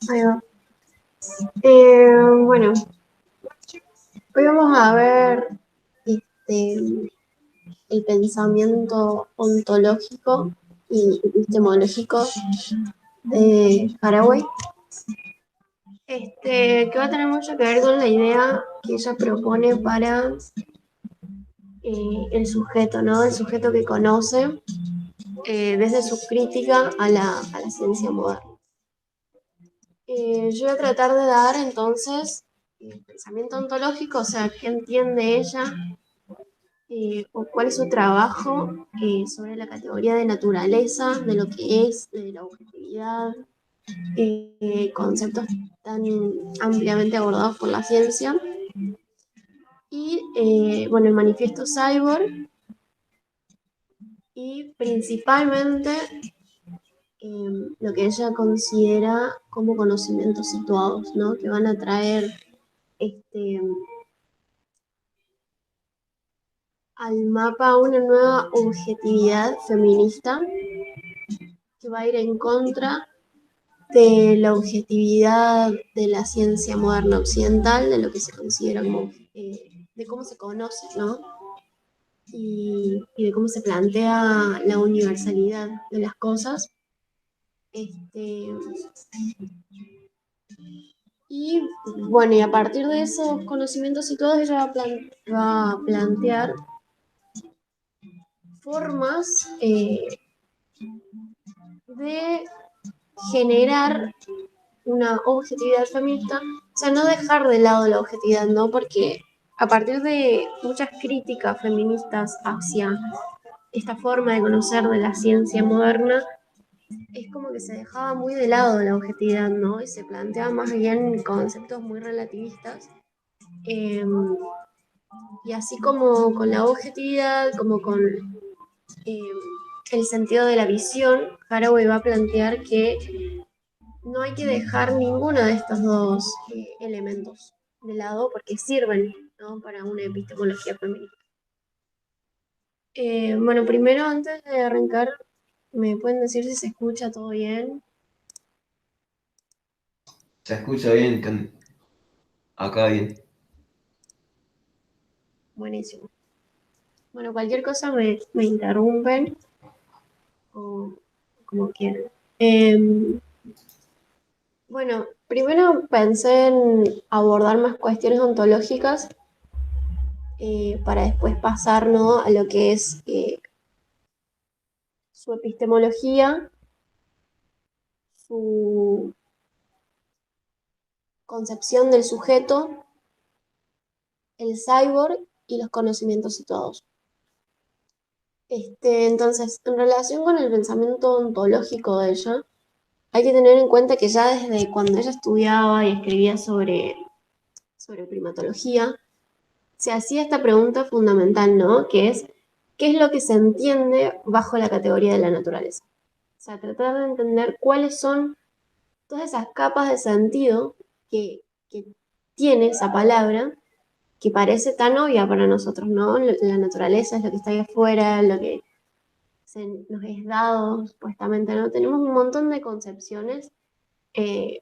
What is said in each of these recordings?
Ahí va. Bueno, hoy vamos a ver el pensamiento ontológico y epistemológico de Haraway, que va a tener mucho que ver con la idea que ella propone para el sujeto, ¿no? El sujeto que conoce desde su crítica a la ciencia moderna. Yo voy a tratar de dar entonces el pensamiento ontológico, o sea, qué entiende ella o cuál es su trabajo sobre la categoría de naturaleza, de lo que es, de la objetividad, conceptos tan ampliamente abordados por la ciencia. Y bueno, el manifiesto Cyborg y principalmente lo que ella considera como conocimientos situados, ¿no? Que van a traer este, al mapa una nueva objetividad feminista que va a ir en contra de la objetividad de la ciencia moderna occidental, de lo que se considera como, de cómo se conoce, ¿no? Y de cómo se plantea la universalidad de las cosas. Este, y bueno, y a partir de esos conocimientos situados, ella va a plantear formas de generar una objetividad feminista, o sea, no dejar de lado la objetividad, ¿no? Porque a partir de muchas críticas feministas hacia esta forma de conocer de la ciencia moderna, es como que se dejaba muy de lado la objetividad, ¿no? Y se planteaba más bien conceptos muy relativistas. Eh, y así como con la objetividad, como con eh, el sentido de la visión, Haraway va a plantear que no hay que dejar ninguno de estos dos elementos de lado porque sirven, ¿no? Para una epistemología feminista. Bueno, primero, antes de arrancar, ¿me pueden decir si se escucha todo bien? Se escucha bien, acá bien. Buenísimo. Bueno, cualquier cosa me interrumpen o como quieran. Bueno, primero pensé en abordar más cuestiones ontológicas para después pasar, ¿no? A lo que es su epistemología, su concepción del sujeto, el cyborg y los conocimientos situados. Entonces, en relación con el pensamiento ontológico de ella, hay que tener en cuenta que ya desde cuando ella estudiaba y escribía sobre primatología, se hacía esta pregunta fundamental, ¿no? Que es, ¿qué es lo que se entiende bajo la categoría de la naturaleza? O sea, tratar de entender cuáles son todas esas capas de sentido que tiene esa palabra que parece tan obvia para nosotros, ¿no? La naturaleza es lo que está ahí afuera, lo que nos es dado, supuestamente, ¿no? Tenemos un montón de concepciones eh,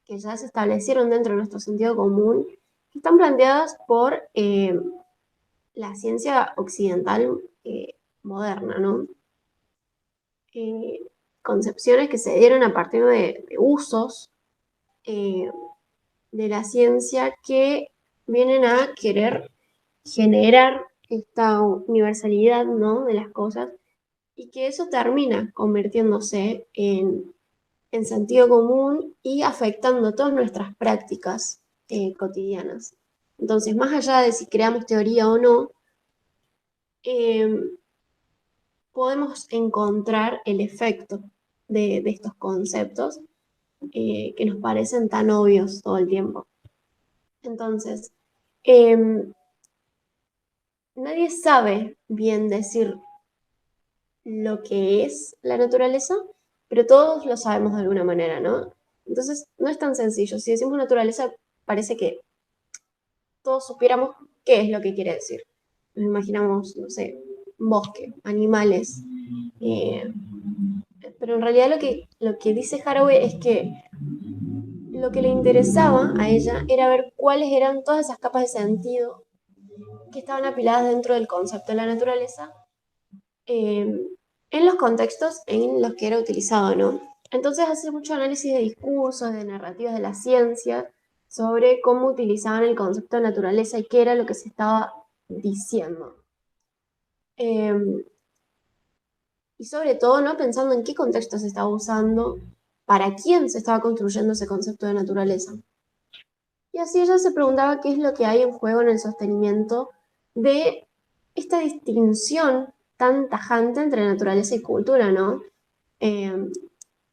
que ya se establecieron dentro de nuestro sentido común, que están planteadas por la ciencia occidental moderna, ¿no? Eh, Concepciones que se dieron a partir de usos eh, de la ciencia que vienen a querer generar esta universalidad, ¿no? De las cosas y que eso termina convirtiéndose en sentido común y afectando todas nuestras prácticas cotidianas. Entonces, más allá de si creamos teoría o no, eh, podemos encontrar el efecto de estos conceptos que nos parecen tan obvios todo el tiempo. Entonces, eh, nadie sabe bien decir lo que es la naturaleza, pero todos lo sabemos de alguna manera, ¿no? Entonces, no es tan sencillo. Si decimos naturaleza, parece que todos supiéramos qué es lo que quiere decir. Nos imaginamos, no sé, bosque, animales. eh, pero en realidad lo que dice Haraway es que lo que le interesaba a ella era ver cuáles eran todas esas capas de sentido que estaban apiladas dentro del concepto de la naturaleza en los contextos en los que era utilizado, ¿no? Entonces hace mucho análisis de discursos, de narrativas de la ciencia, sobre cómo utilizaban el concepto de naturaleza y qué era lo que se estaba diciendo. Y sobre todo, ¿no? Pensando en qué contexto se estaba usando, para quién se estaba construyendo ese concepto de naturaleza. Y así ella se preguntaba qué es lo que hay en juego en el sostenimiento de esta distinción tan tajante entre naturaleza y cultura, ¿no?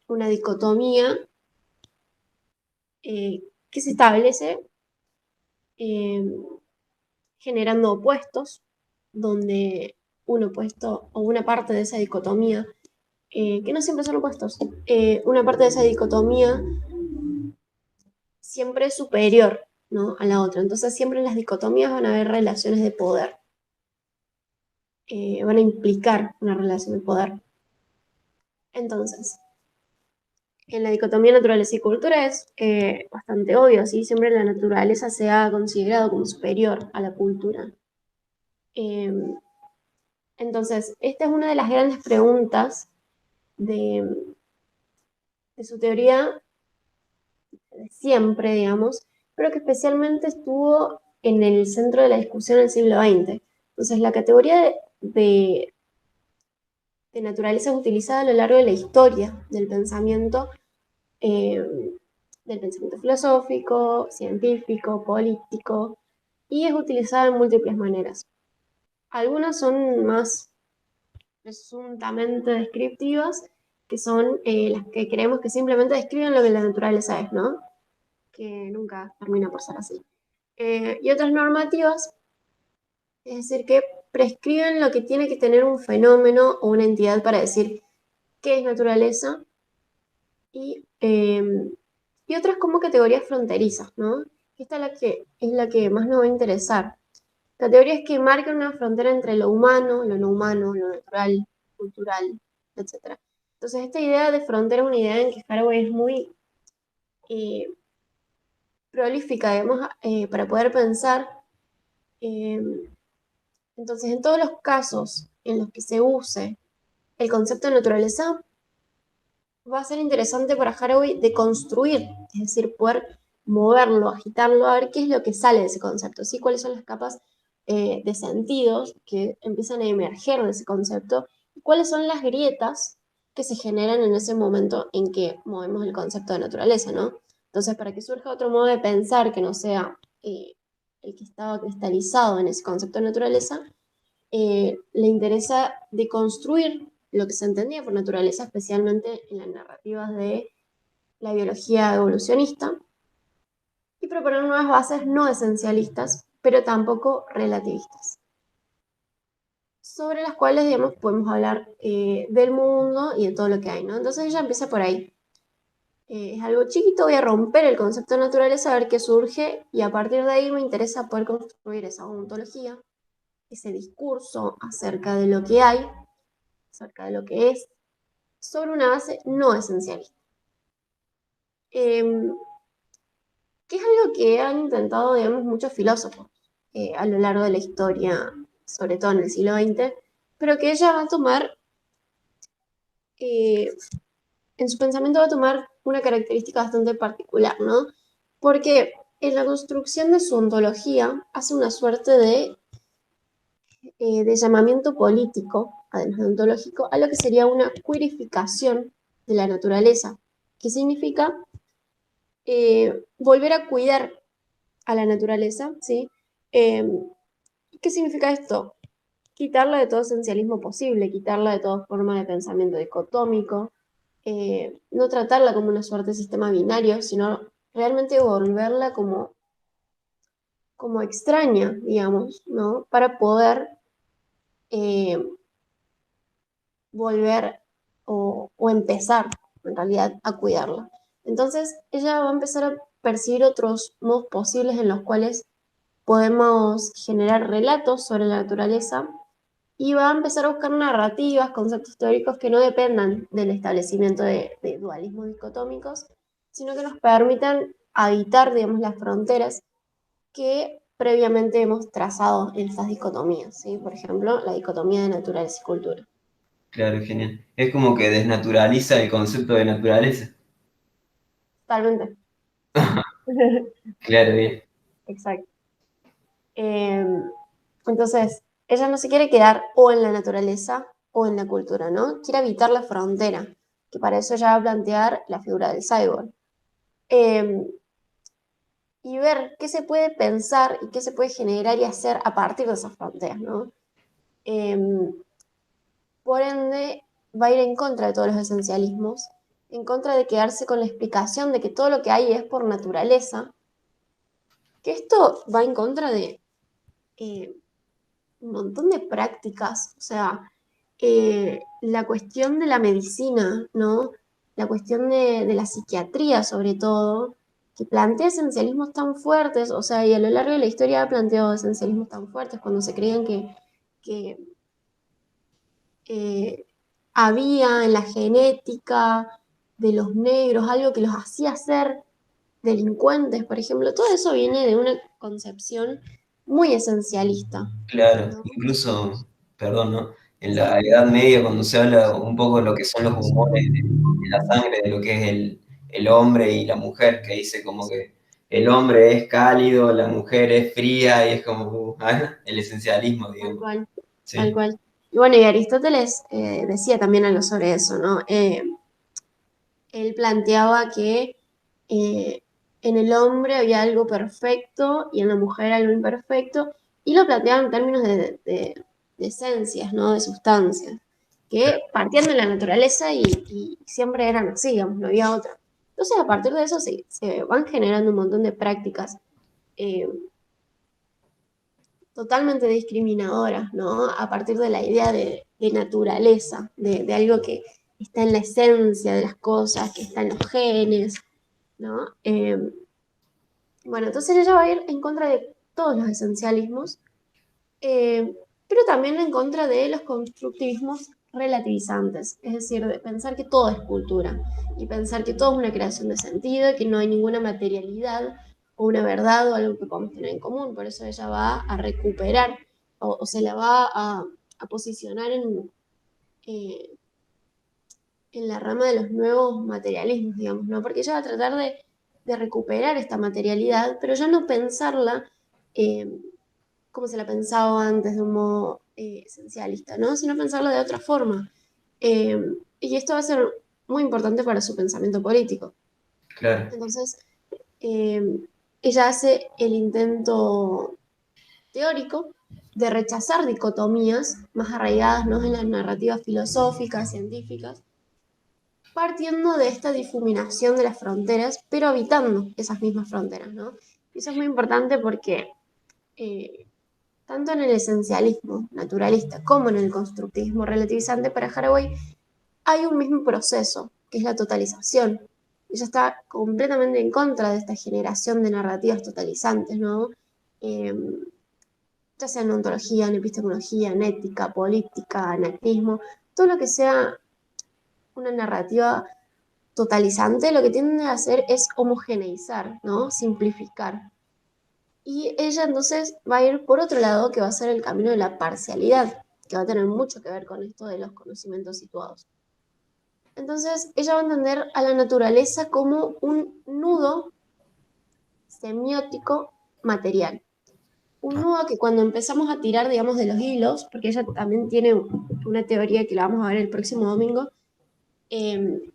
Una dicotomía que se establece generando opuestos, donde un opuesto o una parte de esa dicotomía, que no siempre son opuestos, una parte de esa dicotomía siempre es superior, ¿no?, a la otra. Entonces siempre en las dicotomías van a haber relaciones de poder, van a implicar una relación de poder. Entonces, en la dicotomía naturaleza y cultura es bastante obvio, ¿sí? Siempre la naturaleza se ha considerado como superior a la cultura. Entonces, esta es una de las grandes preguntas de su teoría de siempre, digamos, pero que especialmente estuvo en el centro de la discusión en el siglo XX. Entonces, la categoría de naturaleza es utilizada a lo largo de la historia eh, del pensamiento filosófico, científico, político, y es utilizada en múltiples maneras. Algunas son más presuntamente descriptivas, que son las que creemos que simplemente describen lo que la naturaleza es, ¿no? Que nunca termina por ser así. Y otras normativas, es decir, que prescriben lo que tiene que tener un fenómeno o una entidad para decir qué es naturaleza, y otras como categorías fronterizas, ¿no? Esta es la que más nos va a interesar. Categorías que marcan una frontera entre lo humano, lo no humano, lo natural, cultural, etc. Entonces, esta idea de frontera es una idea en que Haraway es muy prolífica, digamos, para poder pensar. Eh, entonces, en todos los casos en los que se use el concepto de naturaleza, va a ser interesante para Haraway de construir, es decir, poder moverlo, agitarlo, a ver qué es lo que sale de ese concepto, ¿sí? Cuáles son las capas de sentidos que empiezan a emerger de ese concepto y cuáles son las grietas que se generan en ese momento en que movemos el concepto de naturaleza, ¿no? Entonces, para que surja otro modo de pensar que no sea el que estaba cristalizado en ese concepto de naturaleza, le interesa deconstruir lo que se entendía por naturaleza, especialmente en las narrativas de la biología evolucionista, y proponer nuevas bases no esencialistas, pero tampoco relativistas, sobre las cuales, digamos, podemos hablar del mundo y de todo lo que hay, ¿no? Entonces ella empieza por ahí. Es algo chiquito, voy a romper el concepto de naturaleza, a ver qué surge, y a partir de ahí me interesa poder construir esa ontología, ese discurso acerca de lo que hay, acerca de lo que es, sobre una base no esencialista. Que es algo que han intentado, digamos, muchos filósofos a lo largo de la historia, sobre todo en el siglo XX, pero que ella va a tomar, en su pensamiento va a tomar una característica bastante particular, ¿no? Porque en la construcción de su ontología hace una suerte de llamamiento político, además de ontológico, a lo que sería una queerificación de la naturaleza, que significa volver a cuidar a la naturaleza, ¿sí? ¿Qué significa esto? Quitarla de todo esencialismo posible, quitarla de toda forma de pensamiento dicotómico, no tratarla como una suerte de sistema binario, sino realmente volverla como extraña, digamos, ¿no? Para poder eh, volver o empezar, en realidad, a cuidarla. Entonces, ella va a empezar a percibir otros modos posibles en los cuales podemos generar relatos sobre la naturaleza y va a empezar a buscar narrativas, conceptos teóricos que no dependan del establecimiento de dualismos dicotómicos, sino que nos permitan habitar, digamos, las fronteras que previamente hemos trazado en estas dicotomías, ¿sí? Por ejemplo, la dicotomía de naturaleza y cultura. Claro, genial. Es como que desnaturaliza el concepto de naturaleza. Totalmente, sí. Claro, bien. Exacto. Eh, entonces, ella no se quiere quedar o en la naturaleza o en la cultura, ¿no? Quiere habitar la frontera, que para eso ella va a plantear la figura del cyborg. Eh, y ver qué se puede pensar y qué se puede generar y hacer a partir de esas fronteras, ¿no? Eh, por ende, va a ir en contra de todos los esencialismos, en contra de quedarse con la explicación de que todo lo que hay es por naturaleza, que esto va en contra de eh, un montón de prácticas, o sea, la cuestión de la medicina, ¿no? La cuestión de la psiquiatría, sobre todo, que plantea esencialismos tan fuertes, o sea, y a lo largo de la historia ha planteado esencialismos tan fuertes cuando se creían que eh, había en la genética de los negros algo que los hacía ser delincuentes, por ejemplo, todo eso viene de una concepción muy esencialista, Claro, ¿no? incluso, perdón, ¿no? En la Sí, Edad Media, cuando se habla un poco de lo que son los humores de la sangre, de lo que es el hombre y la mujer, que dice como que el hombre es cálido, la mujer es fría, y es como el esencialismo, tal digamos. cual, tal Sí, cual. Y bueno, y Aristóteles decía también algo sobre eso, ¿no? Él planteaba que eh, en el hombre había algo perfecto y en la mujer algo imperfecto, y lo planteaba en términos de esencias, ¿no? De sustancias, que partían de la naturaleza y siempre eran así, digamos, no había otra. Entonces, a partir de eso se van generando un montón de prácticas eh, totalmente discriminadoras, ¿no? A partir de la idea de naturaleza, de algo que está en la esencia de las cosas, que está en los genes, ¿no? Bueno, entonces ella va a ir en contra de todos los esencialismos, pero también en contra de los constructivismos relativizantes, es decir, de pensar que todo es cultura y pensar que todo es una creación de sentido, que no hay ninguna materialidad o una verdad o algo que podamos tener en común. Por eso ella va a recuperar o se la va a posicionar eh, en la rama de los nuevos materialismos, digamos, ¿no? Porque ella va a tratar de recuperar esta materialidad, pero ya no pensarla eh, como se la pensaba antes, de un modo esencialista, ¿no? Sino pensarla de otra forma. Eh, y esto va a ser muy importante para su pensamiento político. claro. Entonces, eh, ella hace el intento teórico de rechazar dicotomías más arraigadas, ¿no? En las narrativas filosóficas, científicas, partiendo de esta difuminación de las fronteras, pero habitando esas mismas fronteras, ¿no? Y eso es muy importante porque eh, tanto en el esencialismo naturalista como en el constructivismo relativizante para Haraway hay un mismo proceso, que es la totalización. Ella está completamente en contra de esta generación de narrativas totalizantes, ¿no? Eh, ya sea en ontología, en epistemología, en ética, política, anarquismo, todo lo que sea una narrativa totalizante, lo que tiende a hacer es homogeneizar, ¿no? Simplificar. Y ella entonces va a ir por otro lado, que va a ser el camino de la parcialidad, que va a tener mucho que ver con esto de los conocimientos situados. Entonces, ella va a entender a la naturaleza como un nudo semiótico material. Un nudo que cuando empezamos a tirar, digamos, de los hilos, porque ella también tiene una teoría que la vamos a ver el próximo domingo, que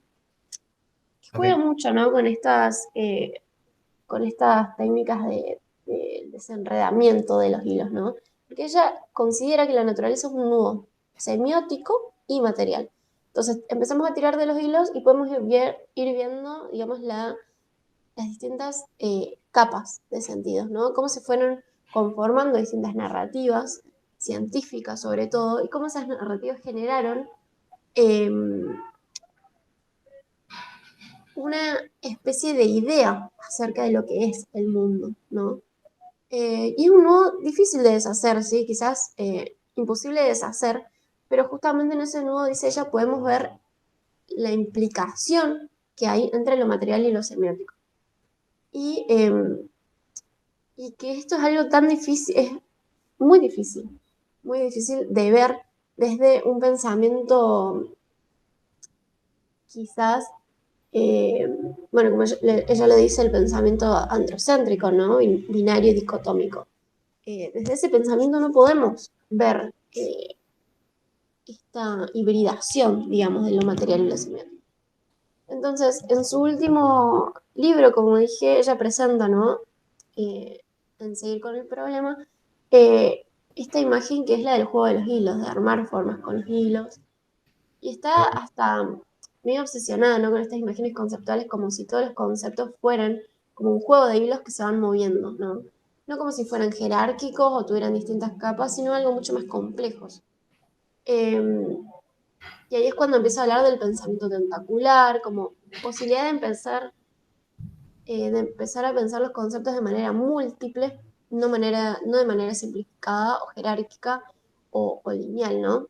Ok, juega mucho, ¿no? Con estas técnicas de desenredamiento de los hilos, ¿no? Porque ella considera que la naturaleza es un nudo semiótico y material. Entonces empezamos a tirar de los hilos y podemos ir viendo, digamos, las distintas capas de sentidos, ¿no? Cómo se fueron conformando distintas narrativas científicas sobre todo y cómo esas narrativas generaron eh, una especie de idea acerca de lo que es el mundo, ¿no? Y es un nudo difícil de deshacer, ¿sí? Quizás imposible de deshacer, pero justamente en ese nudo, dice ella, podemos ver la implicación que hay entre lo material y lo semiótico. y que esto es algo tan difícil, es muy difícil de ver desde un pensamiento quizás, eh, bueno, como ella lo dice, el pensamiento androcéntrico, ¿no? Binario y dicotómico. Desde ese pensamiento no podemos ver esta hibridación, digamos, de lo material y lo simiente. Entonces, en su último libro, como dije, ella presenta, ¿no? En seguir con el problema, eh, esta imagen que es la del juego de los hilos, de armar formas con los hilos. Y está hasta medio obsesionada, ¿no? Con estas imágenes conceptuales, como si todos los conceptos fueran como un juego de hilos que se van moviendo, ¿no? No como si fueran jerárquicos o tuvieran distintas capas, sino algo mucho más complejos. Y ahí es cuando empieza a hablar del pensamiento tentacular, como posibilidad de empezar a pensar los conceptos de manera múltiple, no de manera simplificada o jerárquica o lineal, ¿no?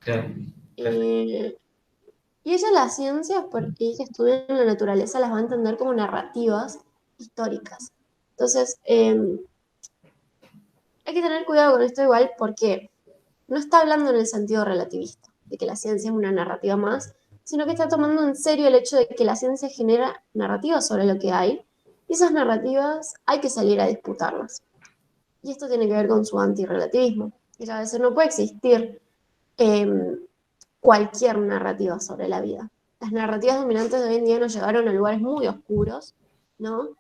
Claro, perfecto. Eh, y ella las ciencias, porque ella estudia en la naturaleza, las va a entender como narrativas históricas. Entonces, hay que tener cuidado con esto igual porque no está hablando en el sentido relativista, de que la ciencia es una narrativa más, sino que está tomando en serio el hecho de que la ciencia genera narrativas sobre lo que hay, y esas narrativas hay que salir a disputarlas. Y esto tiene que ver con su antirrelativismo. Ella a veces no puede existir eh, cualquier narrativa sobre la vida. Las narrativas dominantes de hoy en día nos llevaron a lugares muy oscuros, ¿no?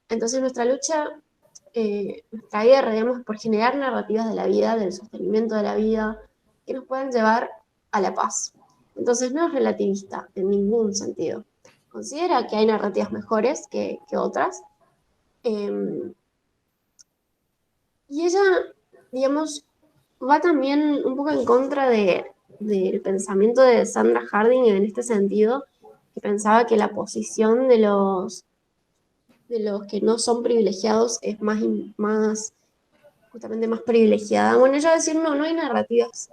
Entonces nuestra guerra, digamos, por generar narrativas de la vida, del sostenimiento de la vida, que nos puedan llevar a la paz. Entonces no es relativista en ningún sentido. Considera que hay narrativas mejores que otras. Eh, y ella, digamos, va también un poco en contra del pensamiento de Sandra Harding en este sentido, que pensaba que la posición de los que no son privilegiados es más justamente más privilegiada. Bueno, ella va a decir, no, no hay narrativas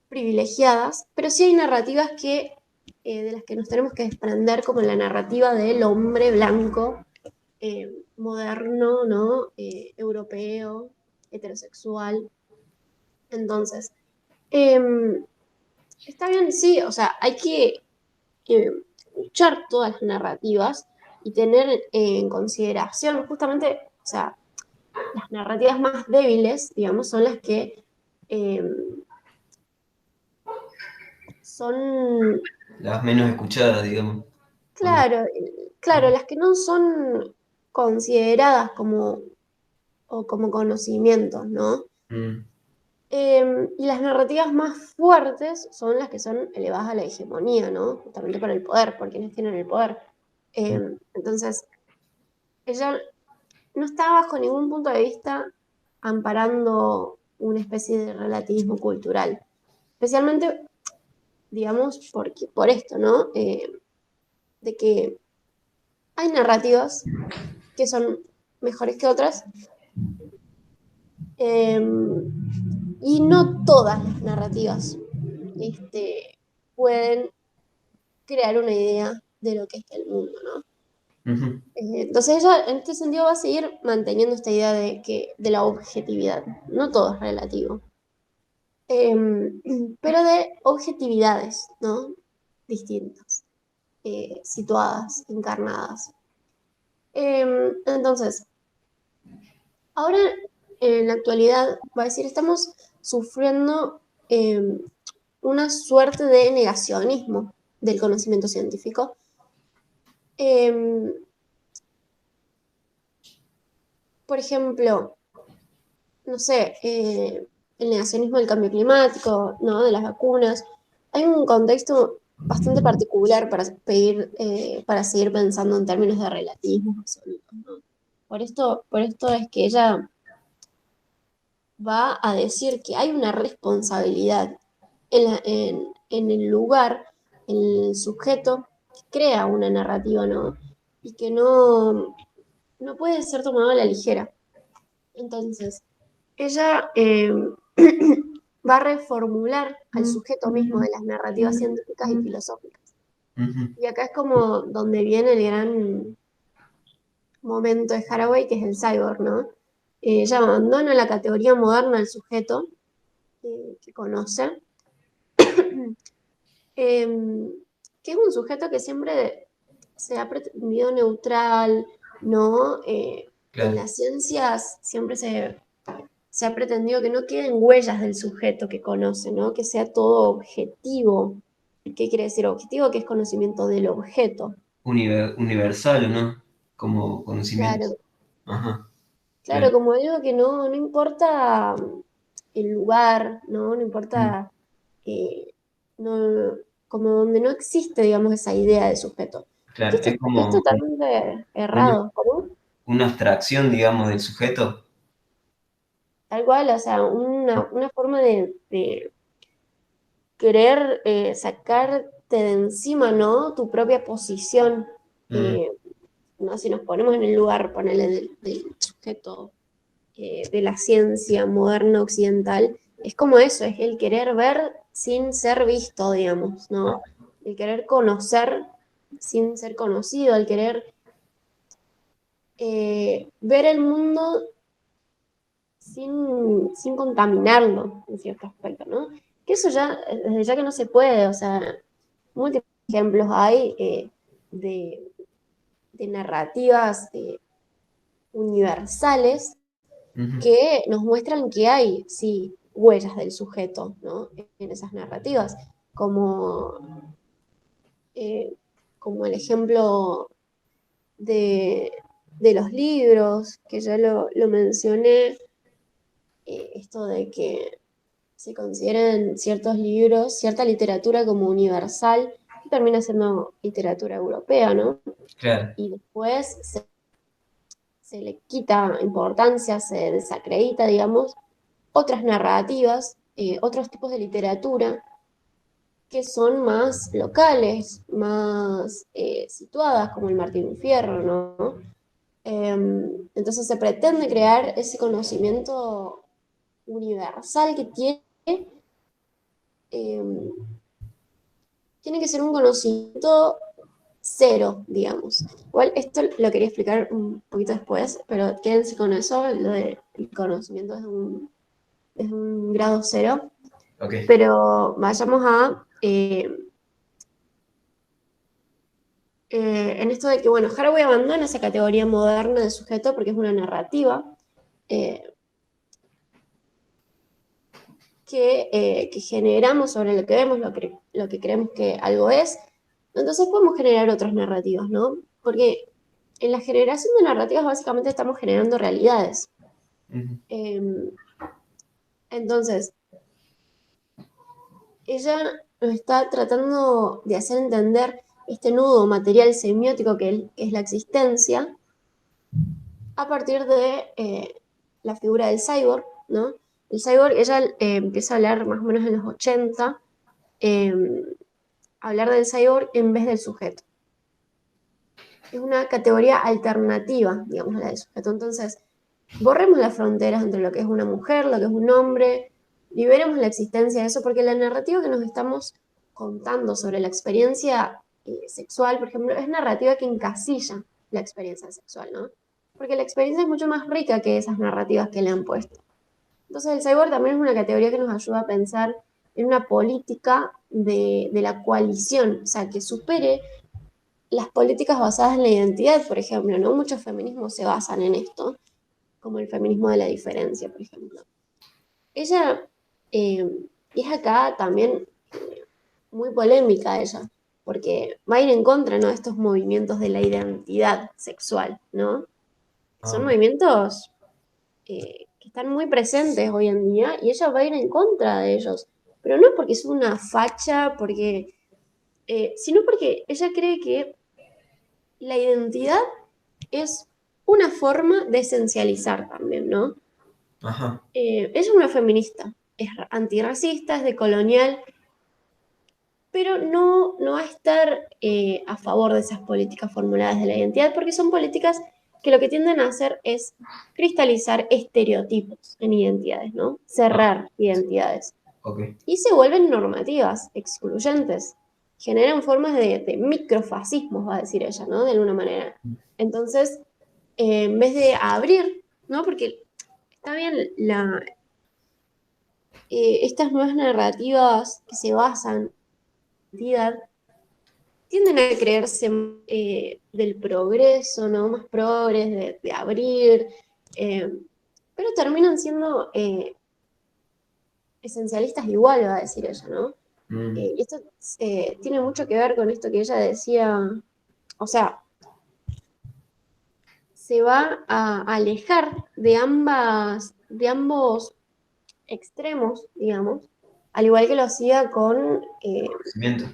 privilegiadas, pero sí hay narrativas de las que nos tenemos que desprender, como la narrativa del hombre blanco, moderno, ¿no? Europeo, heterosexual. Entonces, eh, está bien, sí, o sea, hay que escuchar todas las narrativas y tener en consideración justamente, o sea, las narrativas más débiles, digamos, son las que eh, son, Las menos escuchadas, digamos. Bueno, claro, claro, las que no son consideradas como, o como conocimientos, ¿no? mm, Y las narrativas más fuertes son las que son elevadas a la hegemonía, ¿no? Justamente por el poder, por quienes tienen el poder. mm, Entonces, ella no está bajo ningún punto de vista amparando una especie de relativismo cultural. Especialmente, digamos, por esto, ¿no? De que hay narrativas que son mejores que otras eh, y no todas las narrativas pueden crear una idea de lo que es el mundo, ¿no? ujú. Entonces ella en este sentido va a seguir manteniendo esta idea de la objetividad. No todo es relativo. Pero de objetividades, ¿no? Distintas, situadas, encarnadas. Entonces, ahora en la actualidad, va a decir, estamos sufriendo una suerte de negacionismo del conocimiento científico. Eh, por ejemplo, no sé, el negacionismo del cambio climático, ¿no? De las vacunas. Hay un contexto bastante particular para seguir pensando en términos de relativismo absolutos, ¿no? Por esto es que ella va a decir que hay una responsabilidad en el lugar, en el sujeto que crea una narrativa, ¿no? Y que no puede ser tomado a la ligera. Entonces, ella va a reformular al sujeto mismo de las narrativas científicas y filosóficas. Ujú. Y acá es como donde viene el gran, momento de Haraway, que es el cyborg, ¿no? Ella abandona la categoría moderna del sujeto que conoce, que es un sujeto que siempre se ha pretendido neutral, ¿no? En Claro, las ciencias siempre se ha pretendido que no queden huellas del sujeto que conoce, ¿no? Que sea todo objetivo. ¿Qué quiere decir objetivo? Que es conocimiento del objeto. universal, ¿no? Como conocimiento. Claro, Ajá, claro, claro. como algo que no importa el lugar, ¿no? No Mm, importa, eh, no, como donde no existe, digamos, esa idea de sujeto. Y que claro, esto es es como totalmente una, errado, ¿cómo? una abstracción, digamos, del sujeto. Tal cual, o sea, una forma de querer sacarte de encima, ¿no? Tu propia posición. Mm, eh, ¿No? Si nos ponemos en el lugar, ponele, del sujeto de la ciencia moderna occidental, es como eso, es el querer ver sin ser visto, digamos, ¿no? El querer conocer sin ser conocido, el querer ver el mundo sin contaminarlo, en cierto aspecto, ¿no? Que eso ya, desde ya que no se puede, o sea, múltiples ejemplos hay de, de narrativas universales ujú, que nos muestran que hay, sí, huellas del sujeto, ¿no? En esas narrativas, como, eh, como el ejemplo de, de los libros, que ya lo mencioné, esto de que se consideren ciertos libros, cierta literatura como universal, que termina siendo literatura europea, ¿no? claro. Y después se le quita importancia, se desacredita, digamos, otras narrativas, otros tipos de literatura que son más locales, más situadas, como el Martín Fierro, ¿no? Entonces se pretende crear ese conocimiento universal que eh, tiene que ser un conocimiento cero, digamos. Igual esto lo quería explicar un poquito después, pero quédense con eso, lo del conocimiento es un grado cero. Ok. Pero vayamos a en esto de que, bueno, Haraway abandona esa categoría moderna de sujeto porque es una narrativa eh, que generamos sobre lo que vemos, lo que creemos que algo es. Entonces podemos generar otras narrativas, ¿no? Porque en la generación de narrativas básicamente estamos generando realidades. Ujú, Eh, entonces, ella nos está tratando de hacer entender este nudo material semiótico que es la existencia a partir de la figura del cyborg, ¿no? El cyborg, ella empieza a hablar más o menos en los 80, eh, hablar del cyborg en vez del sujeto. Es una categoría alternativa, digamos, a la del sujeto. Entonces, borremos las fronteras entre lo que es una mujer, lo que es un hombre, liberemos la existencia de eso, porque la narrativa que nos estamos contando sobre la experiencia sexual, por ejemplo, es narrativa que encasilla la experiencia sexual, ¿no? Porque la experiencia es mucho más rica que esas narrativas que le han puesto. Entonces el cyborg también es una categoría que nos ayuda a pensar en una política de la coalición, o sea, que supere las políticas basadas en la identidad, por ejemplo, ¿no? Muchos feminismos se basan en esto, como el feminismo de la diferencia, por ejemplo. Ella eh, es acá también muy polémica ella, porque va a ir en contra, ¿no? De estos movimientos de la identidad sexual, ¿no? ah, Son ok. movimientos que están muy presentes hoy en día y ella va a ir en contra de ellos. Pero no porque es una facha, sino porque ella cree que la identidad es una forma de esencializar también, ¿no? Ajá. Ella es una feminista, es antirracista, es decolonial, pero no va a estar a favor de esas políticas formuladas de la identidad, porque son políticas que lo que tienden a hacer es cristalizar estereotipos en identidades, ¿no? Ah, Cerrar identidades. ok. Y se vuelven normativas, excluyentes. Generan formas de microfascismos, va a decir ella, ¿no? De alguna manera. Entonces, en vez de abrir, ¿no? Porque está bien, estas nuevas narrativas que se basan en la identidad tienden a creerse del progreso, ¿no? Más progres, de abrir, eh, pero terminan siendo esencialistas igual, va a decir ella, ¿no? Mm, Y esto tiene mucho que ver con esto que ella decía, o sea, se va a alejar de ambos extremos, digamos, al igual que lo hacía con, conocimiento.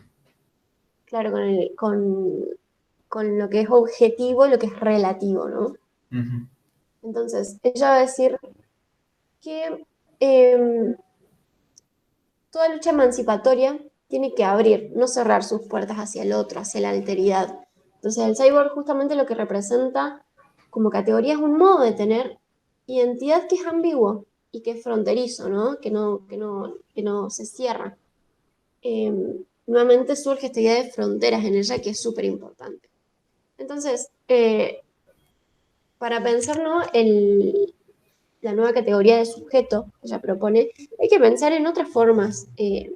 claro, con lo que es objetivo y lo que es relativo, ¿no? Ujú. Entonces, ella va a decir que eh, toda lucha emancipatoria tiene que abrir, no cerrar sus puertas hacia el otro, hacia la alteridad. Entonces, el cyborg justamente lo que representa como categoría es un modo de tener identidad que es ambiguo y que es fronterizo, ¿no? Que no se cierra. Eh, Nuevamente surge esta idea de fronteras en ella que es súper importante. Entonces, para pensar, ¿no? La nueva categoría de sujeto que ella propone, hay que pensar en otras formas de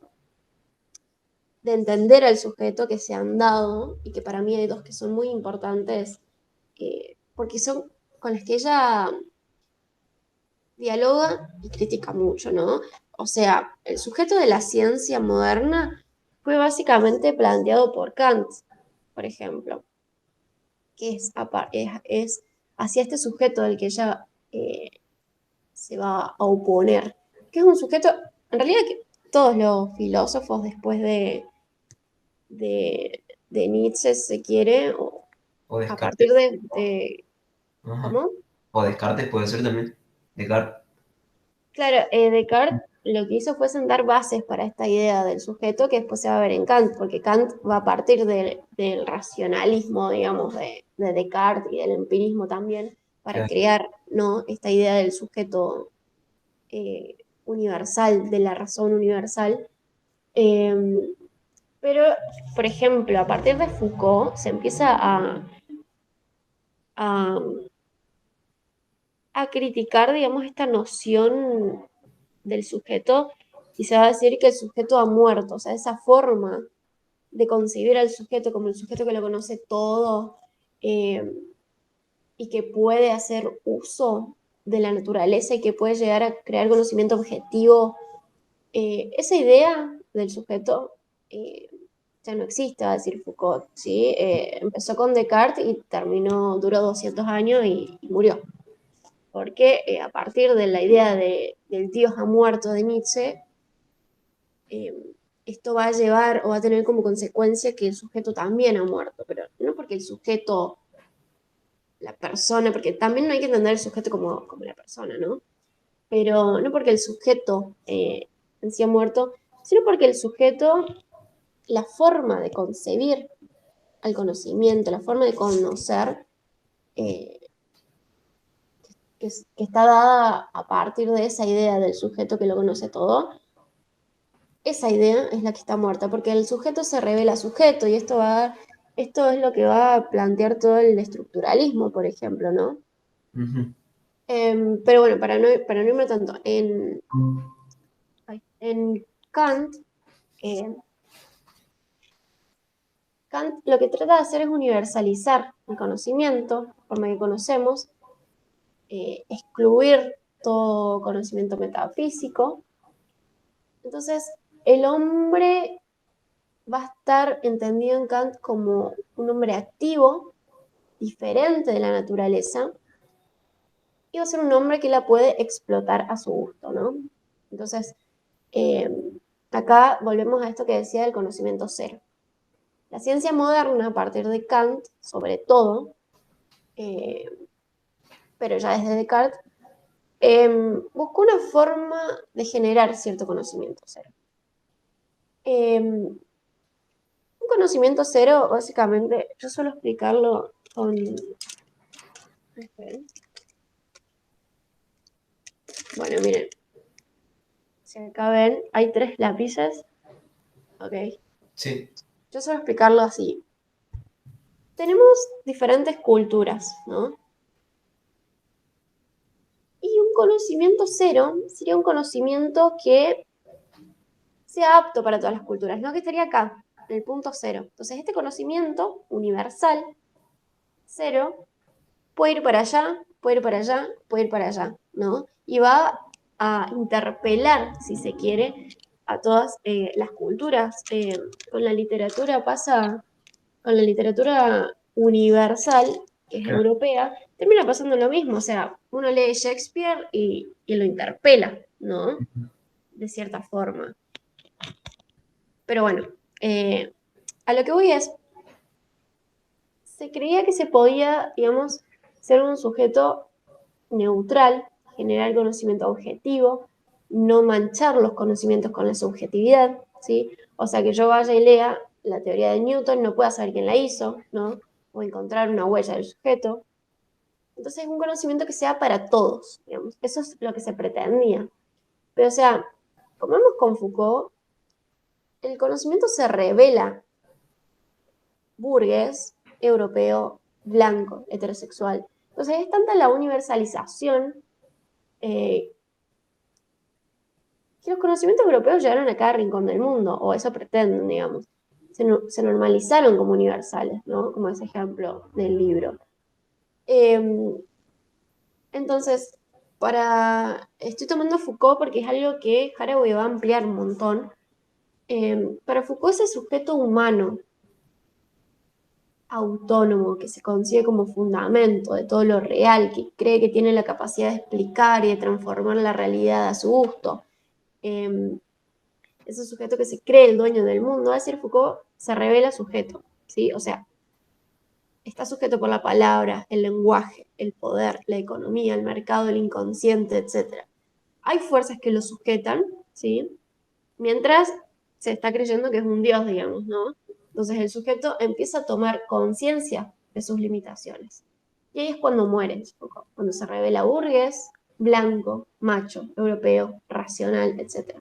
entender al sujeto que se han dado y que para mí hay dos que son muy importantes porque son con las que ella dialoga y critica mucho, ¿no? O sea, el sujeto de la ciencia moderna fue básicamente planteado por Kant, por ejemplo, que es hacia este sujeto del que ella se va a oponer, que es un sujeto, en realidad que todos los filósofos después de Nietzsche, si se quiere, o O a partir Descartes. Ajá. ¿cómo? O Descartes puede ser también. Descartes. Claro, Descartes lo que hizo fue sentar bases para esta idea del sujeto que después se va a ver en Kant, porque Kant va a partir del racionalismo, digamos, de Descartes y del empirismo también, para Claro. crear, ¿no? Esta idea del sujeto eh, universal, de la razón universal. Eh, pero, por ejemplo, a partir de Foucault se empieza a, a criticar, digamos, esta noción del sujeto y se va a decir que el sujeto ha muerto, o sea, esa forma de concebir al sujeto como el sujeto que lo conoce todo eh, y que puede hacer uso de la naturaleza y que puede llegar a crear conocimiento objetivo, esa idea del sujeto eh, ya no existe, va a decir Foucault, ¿sí? Empezó con Descartes y terminó, duró 200 años y murió porque a partir de la idea del Dios ha muerto de Nietzsche, eh, esto va a llevar o va a tener como consecuencia que el sujeto también ha muerto, pero no porque el sujeto, la persona, porque también no hay que entender el sujeto como la persona, ¿no? Pero no porque el sujeto en sí ha muerto, sino porque el sujeto, la forma de concebir al conocimiento, la forma de conocer, eh, que está dada a partir de esa idea del sujeto que lo conoce todo, esa idea es la que está muerta, porque el sujeto se revela sujeto y esto es lo que va a plantear todo el estructuralismo, por ejemplo, ¿no? Ujú. Pero bueno, para no irme tanto, en Kant, eh, Kant lo que trata de hacer es universalizar el conocimiento, la forma que conocemos, excluir todo conocimiento metafísico. Entonces, el hombre va a estar entendido en Kant como un hombre activo, diferente de la naturaleza, y va a ser un hombre que la puede explotar a su gusto, ¿no? Entonces, eh, acá volvemos a esto que decía del conocimiento cero. La ciencia moderna, a partir de Kant, sobre todo, eh, pero ya desde Descartes, buscó una forma de generar cierto conocimiento cero. Un conocimiento cero, básicamente, yo suelo explicarlo con... Esperen. Bueno, miren, si acá ven, hay tres lápices, ¿ok? Sí. Yo suelo explicarlo así. Tenemos diferentes culturas, ¿no? conocimiento cero sería un conocimiento que sea apto para todas las culturas, ¿no? Que estaría acá, en el punto cero. Entonces, este conocimiento universal, cero, puede ir para allá, puede ir para allá, puede ir para allá, ¿no? Y va a interpelar, si se quiere, a todas las culturas. Con la literatura pasa, con la literatura universal, que es Claro. europea, termina pasando lo mismo. O sea, uno lee Shakespeare y lo interpela, ¿no? De cierta forma. Pero bueno, a lo que voy es, se creía que se podía, digamos, ser un sujeto neutral, generar conocimiento objetivo, no manchar los conocimientos con la subjetividad, ¿sí? O sea, que yo vaya y lea la teoría de Newton, no pueda saber quién la hizo, ¿no? O encontrar una huella del sujeto. Entonces es un conocimiento que sea para todos, digamos. Eso es lo que se pretendía. Pero, o sea, como vemos con Foucault, el conocimiento se revela burgués, europeo, blanco, heterosexual. Entonces es tanta la universalización eh, que los conocimientos europeos llegaron a cada rincón del mundo, o eso pretenden, digamos. Se normalizaron como universales, ¿no? Como ese ejemplo del libro. Eh, entonces, estoy tomando Foucault porque es algo que Haraway va a ampliar un montón. Para Foucault ese sujeto humano, autónomo, que se concibe como fundamento de todo lo real, que cree que tiene la capacidad de explicar y de transformar la realidad a su gusto. Eh, Ese sujeto que se cree el dueño del mundo, a decir Foucault, se revela sujeto, ¿sí? O sea, está sujeto por la palabra, el lenguaje, el poder, la economía, el mercado, el inconsciente, etc. Hay fuerzas que lo sujetan, ¿sí? Mientras se está creyendo que es un dios, digamos, ¿no? Entonces el sujeto empieza a tomar conciencia de sus limitaciones. Y ahí es cuando muere Foucault, cuando se revela burgués, blanco, macho, europeo, racional, etc.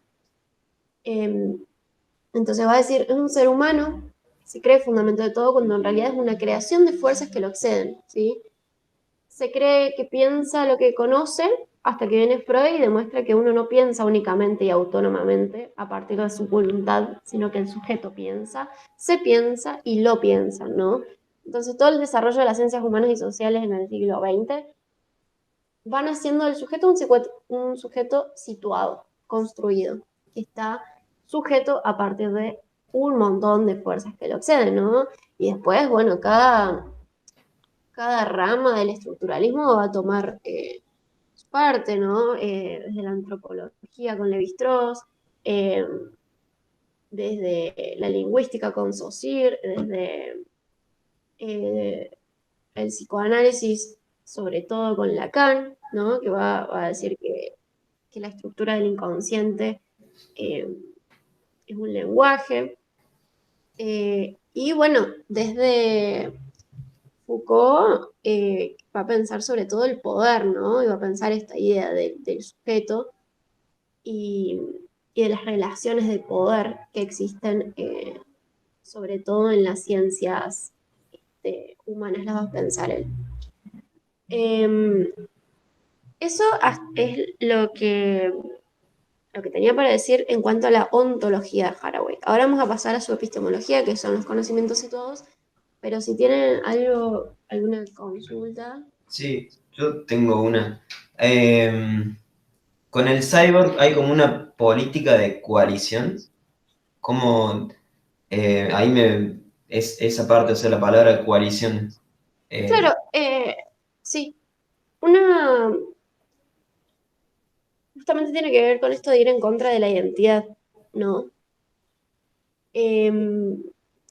Entonces va a decir, es un ser humano, se cree fundamento de todo, cuando en realidad es una creación de fuerzas que lo exceden, ¿sí? Se cree que piensa lo que conoce, hasta que viene Freud y demuestra que uno no piensa únicamente y autónomamente a partir de su voluntad, sino que el sujeto piensa, se piensa y lo piensa, ¿no? Entonces todo el desarrollo de las ciencias humanas y sociales en el siglo XX van haciendo del sujeto un sujeto situado, construido, que está sujeto a partir de un montón de fuerzas que lo exceden, ¿no? Y después, bueno, cada rama del estructuralismo va a tomar su parte, ¿no? Desde la antropología con Lévi-Strauss, eh, desde la lingüística con Saussure, desde eh, el psicoanálisis, sobre todo con Lacan, ¿no? Que va a decir que la estructura del inconsciente eh, es un lenguaje. Y bueno, desde Foucault va a pensar sobre todo el poder, ¿no? Y va a pensar esta idea del sujeto y, y, de las relaciones de poder que existen, sobre todo en las ciencias humanas, las va a pensar él. Eh, Eso es lo que tenía para decir en cuanto a la ontología de Haraway. Ahora vamos a pasar a su epistemología, que son los conocimientos situados, pero si tienen alguna consulta. Sí, yo tengo una. Con el cyborg hay como una política de coalición. Como ahí es esa parte, o sea, la palabra coalición. Claro, sí, una justamente tiene que ver con esto de ir en contra de la identidad, ¿no? Eh,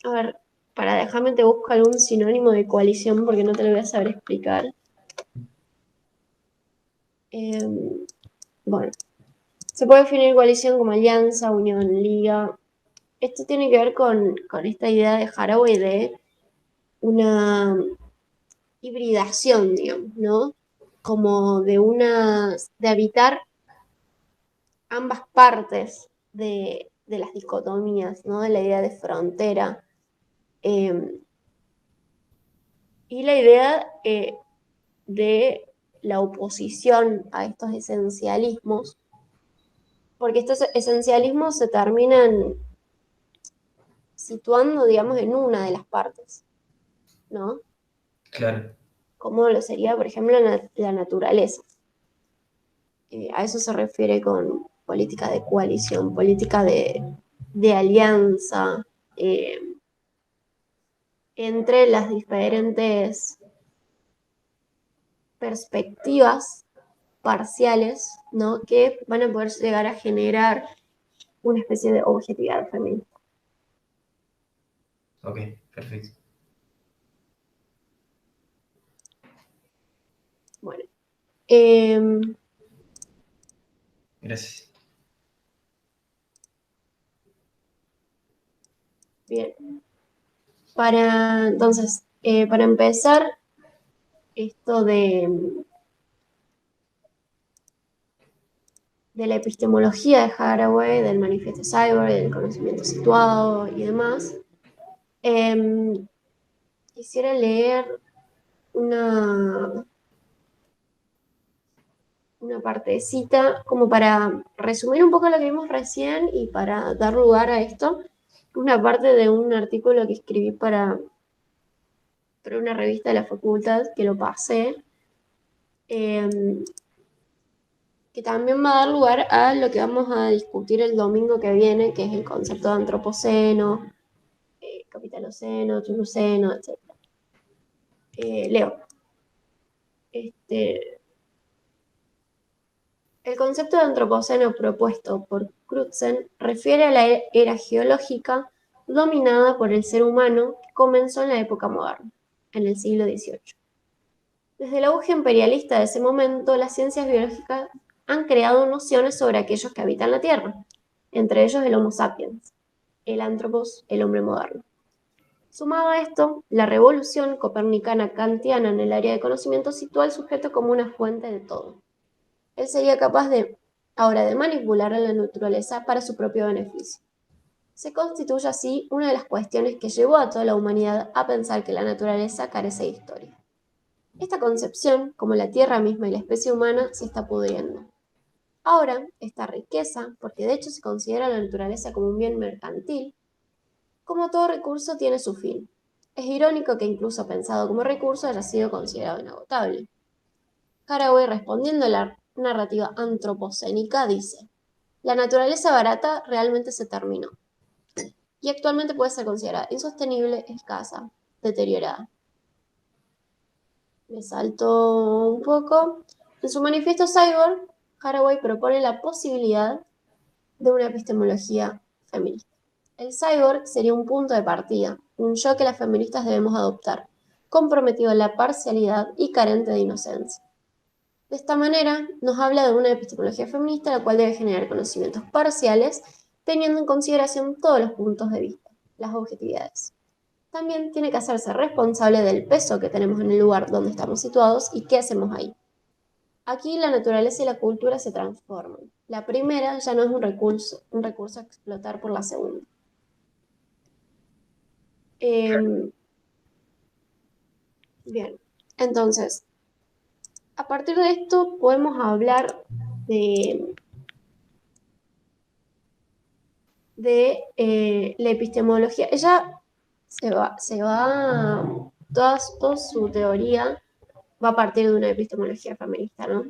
a ver, para dejarme te busco algún sinónimo de coalición porque no te lo voy a saber explicar. Eh, bueno, se puede definir coalición como alianza, unión, liga. Esto tiene que ver con esta idea de Haraway de una hibridación, digamos, ¿no? Como de habitar ambas partes de las dicotomías, ¿no? De la idea de frontera. Eh, y la idea de la oposición a estos esencialismos, porque estos esencialismos se terminan situando, digamos, en una de las partes, ¿no? Claro, Como lo sería, por ejemplo, la naturaleza. A eso se refiere con política de coalición, política de alianza entre las diferentes perspectivas parciales, ¿no? Que van a poder llegar a generar una especie de objetividad feminista. ok, perfecto. Bueno, eh, Gracias. bien. Entonces, para empezar, esto de la epistemología de Haraway, del manifiesto Cyborg, del conocimiento situado y demás, quisiera leer una, una partecita como para resumir un poco lo que vimos recién y para dar lugar a esto. Una parte de un artículo que escribí para una revista de la facultad, que lo pasé, eh, que también va a dar lugar a lo que vamos a discutir el domingo que viene, que es el concepto de antropoceno, capitaloceno, chuluceno, etc. Leo. Este, el concepto de antropoceno propuesto por Crutzen refiere a la era geológica dominada por el ser humano que comenzó en la época moderna, en el siglo XVIII. Desde el auge imperialista de ese momento, las ciencias biológicas han creado nociones sobre aquellos que habitan la Tierra, entre ellos el Homo sapiens, el antropos, el hombre moderno. Sumado a esto, la revolución copernicana kantiana en el área de conocimiento sitúa al sujeto como una fuente de todo. Él sería capaz ahora de manipular a la naturaleza para su propio beneficio. Se constituye así una de las cuestiones que llevó a toda la humanidad a pensar que la naturaleza carece de historia. Esta concepción, como la Tierra misma y la especie humana, se está pudriendo. Ahora, esta riqueza, porque de hecho se considera la naturaleza como un bien mercantil, como todo recurso tiene su fin. Es irónico que incluso pensado como recurso haya sido considerado inagotable. Haraway, respondiendo a la narrativa antropocénica, dice: la naturaleza barata realmente se terminó y actualmente puede ser considerada insostenible, escasa, deteriorada. Me salto un poco. En su manifiesto Cyborg, Haraway propone la posibilidad de una epistemología feminista. El cyborg sería un punto de partida, un yo que las feministas debemos adoptar, comprometido en la parcialidad y carente de inocencia. De esta manera, nos habla de una epistemología feminista la cual debe generar conocimientos parciales, teniendo en consideración todos los puntos de vista, las objetividades. También tiene que hacerse responsable del peso que tenemos en el lugar donde estamos situados y qué hacemos ahí. Aquí la naturaleza y la cultura se transforman. La primera ya no es un recurso a explotar por la segunda. Bien, entonces, a partir de esto podemos hablar de, de la epistemología. Ella toda su teoría va a partir de una epistemología feminista, ¿no?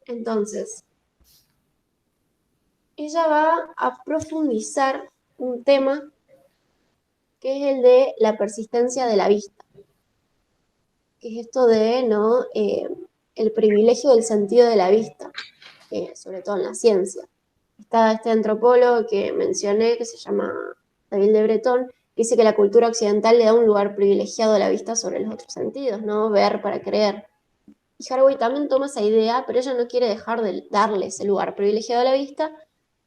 Entonces, ella va a profundizar un tema que es el de la persistencia de la vista, que es esto de, ¿no? El privilegio del sentido de la vista, sobre todo en la ciencia. Está este antropólogo que mencioné, que se llama David de Breton, que dice que la cultura occidental le da un lugar privilegiado a la vista sobre los otros sentidos, ¿no? Ver para creer. Y Haraway también toma esa idea, pero ella no quiere dejar de darle ese lugar privilegiado a la vista,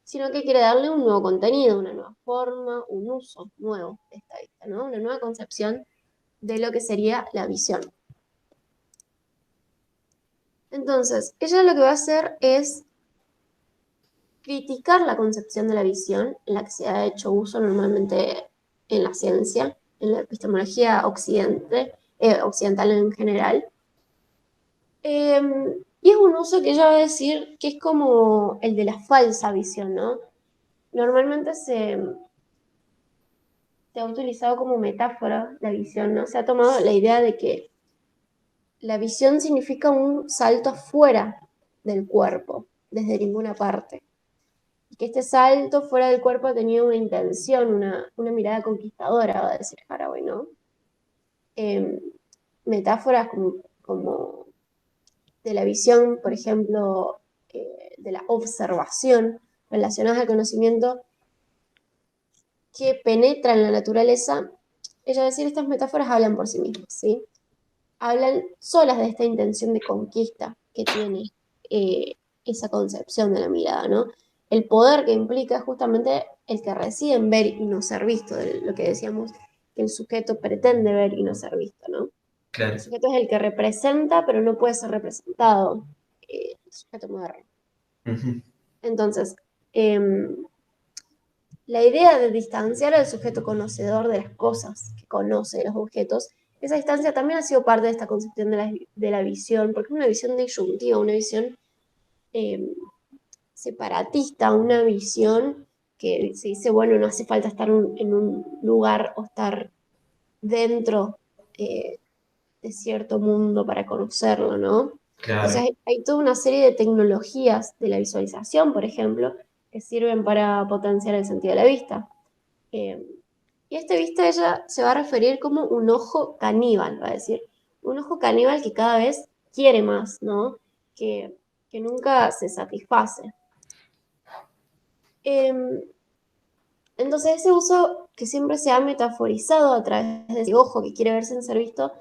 sino que quiere darle un nuevo contenido, una nueva forma, un uso nuevo de esta vista, ¿no? Una nueva concepción de lo que sería la visión. Entonces, ella lo que va a hacer es criticar la concepción de la visión, en la que se ha hecho uso normalmente en la ciencia, en la epistemología occidental en general, Y es un uso que yo voy a decir que es como el de la falsa visión, ¿no? Normalmente se ha utilizado como metáfora la visión, ¿no? Se ha tomado la idea de que la visión significa un salto afuera del cuerpo, desde ninguna parte. Y que este salto fuera del cuerpo tenía una intención, una mirada conquistadora, va a decir Haraway, ¿no? Eh, Metáforas como de la visión, por ejemplo, de la observación relacionadas al conocimiento que penetra en la naturaleza, es decir, estas metáforas hablan por sí mismas, ¿sí? Hablan solas de esta intención de conquista que tiene eh, esa concepción de la mirada, ¿no? El poder que implica justamente el que reside en ver y no ser visto, de lo que decíamos, que el sujeto pretende ver y no ser visto, ¿no? El Claro. sujeto es el que representa, pero no puede ser representado, el sujeto moderno. Ujú. Entonces, eh, la idea de distanciar al sujeto conocedor de las cosas que conoce, de los objetos, esa distancia también ha sido parte de esta concepción de la visión, porque es una visión disyuntiva, una visión eh, separatista, una visión que se dice, bueno, no hace falta estar en un lugar o estar dentro eh, de cierto mundo para conocerlo, ¿no? Entonces Claro. hay toda una serie de tecnologías de la visualización, por ejemplo, que sirven para potenciar el sentido de la vista. Eh, y esta vista ella se va a referir como un ojo caníbal, va a decir, un ojo caníbal que cada vez quiere más, ¿no? Que nunca se satisface. Eh, entonces ese uso que siempre se ha metaforizado a través de ese ojo que quiere verse en ser visto,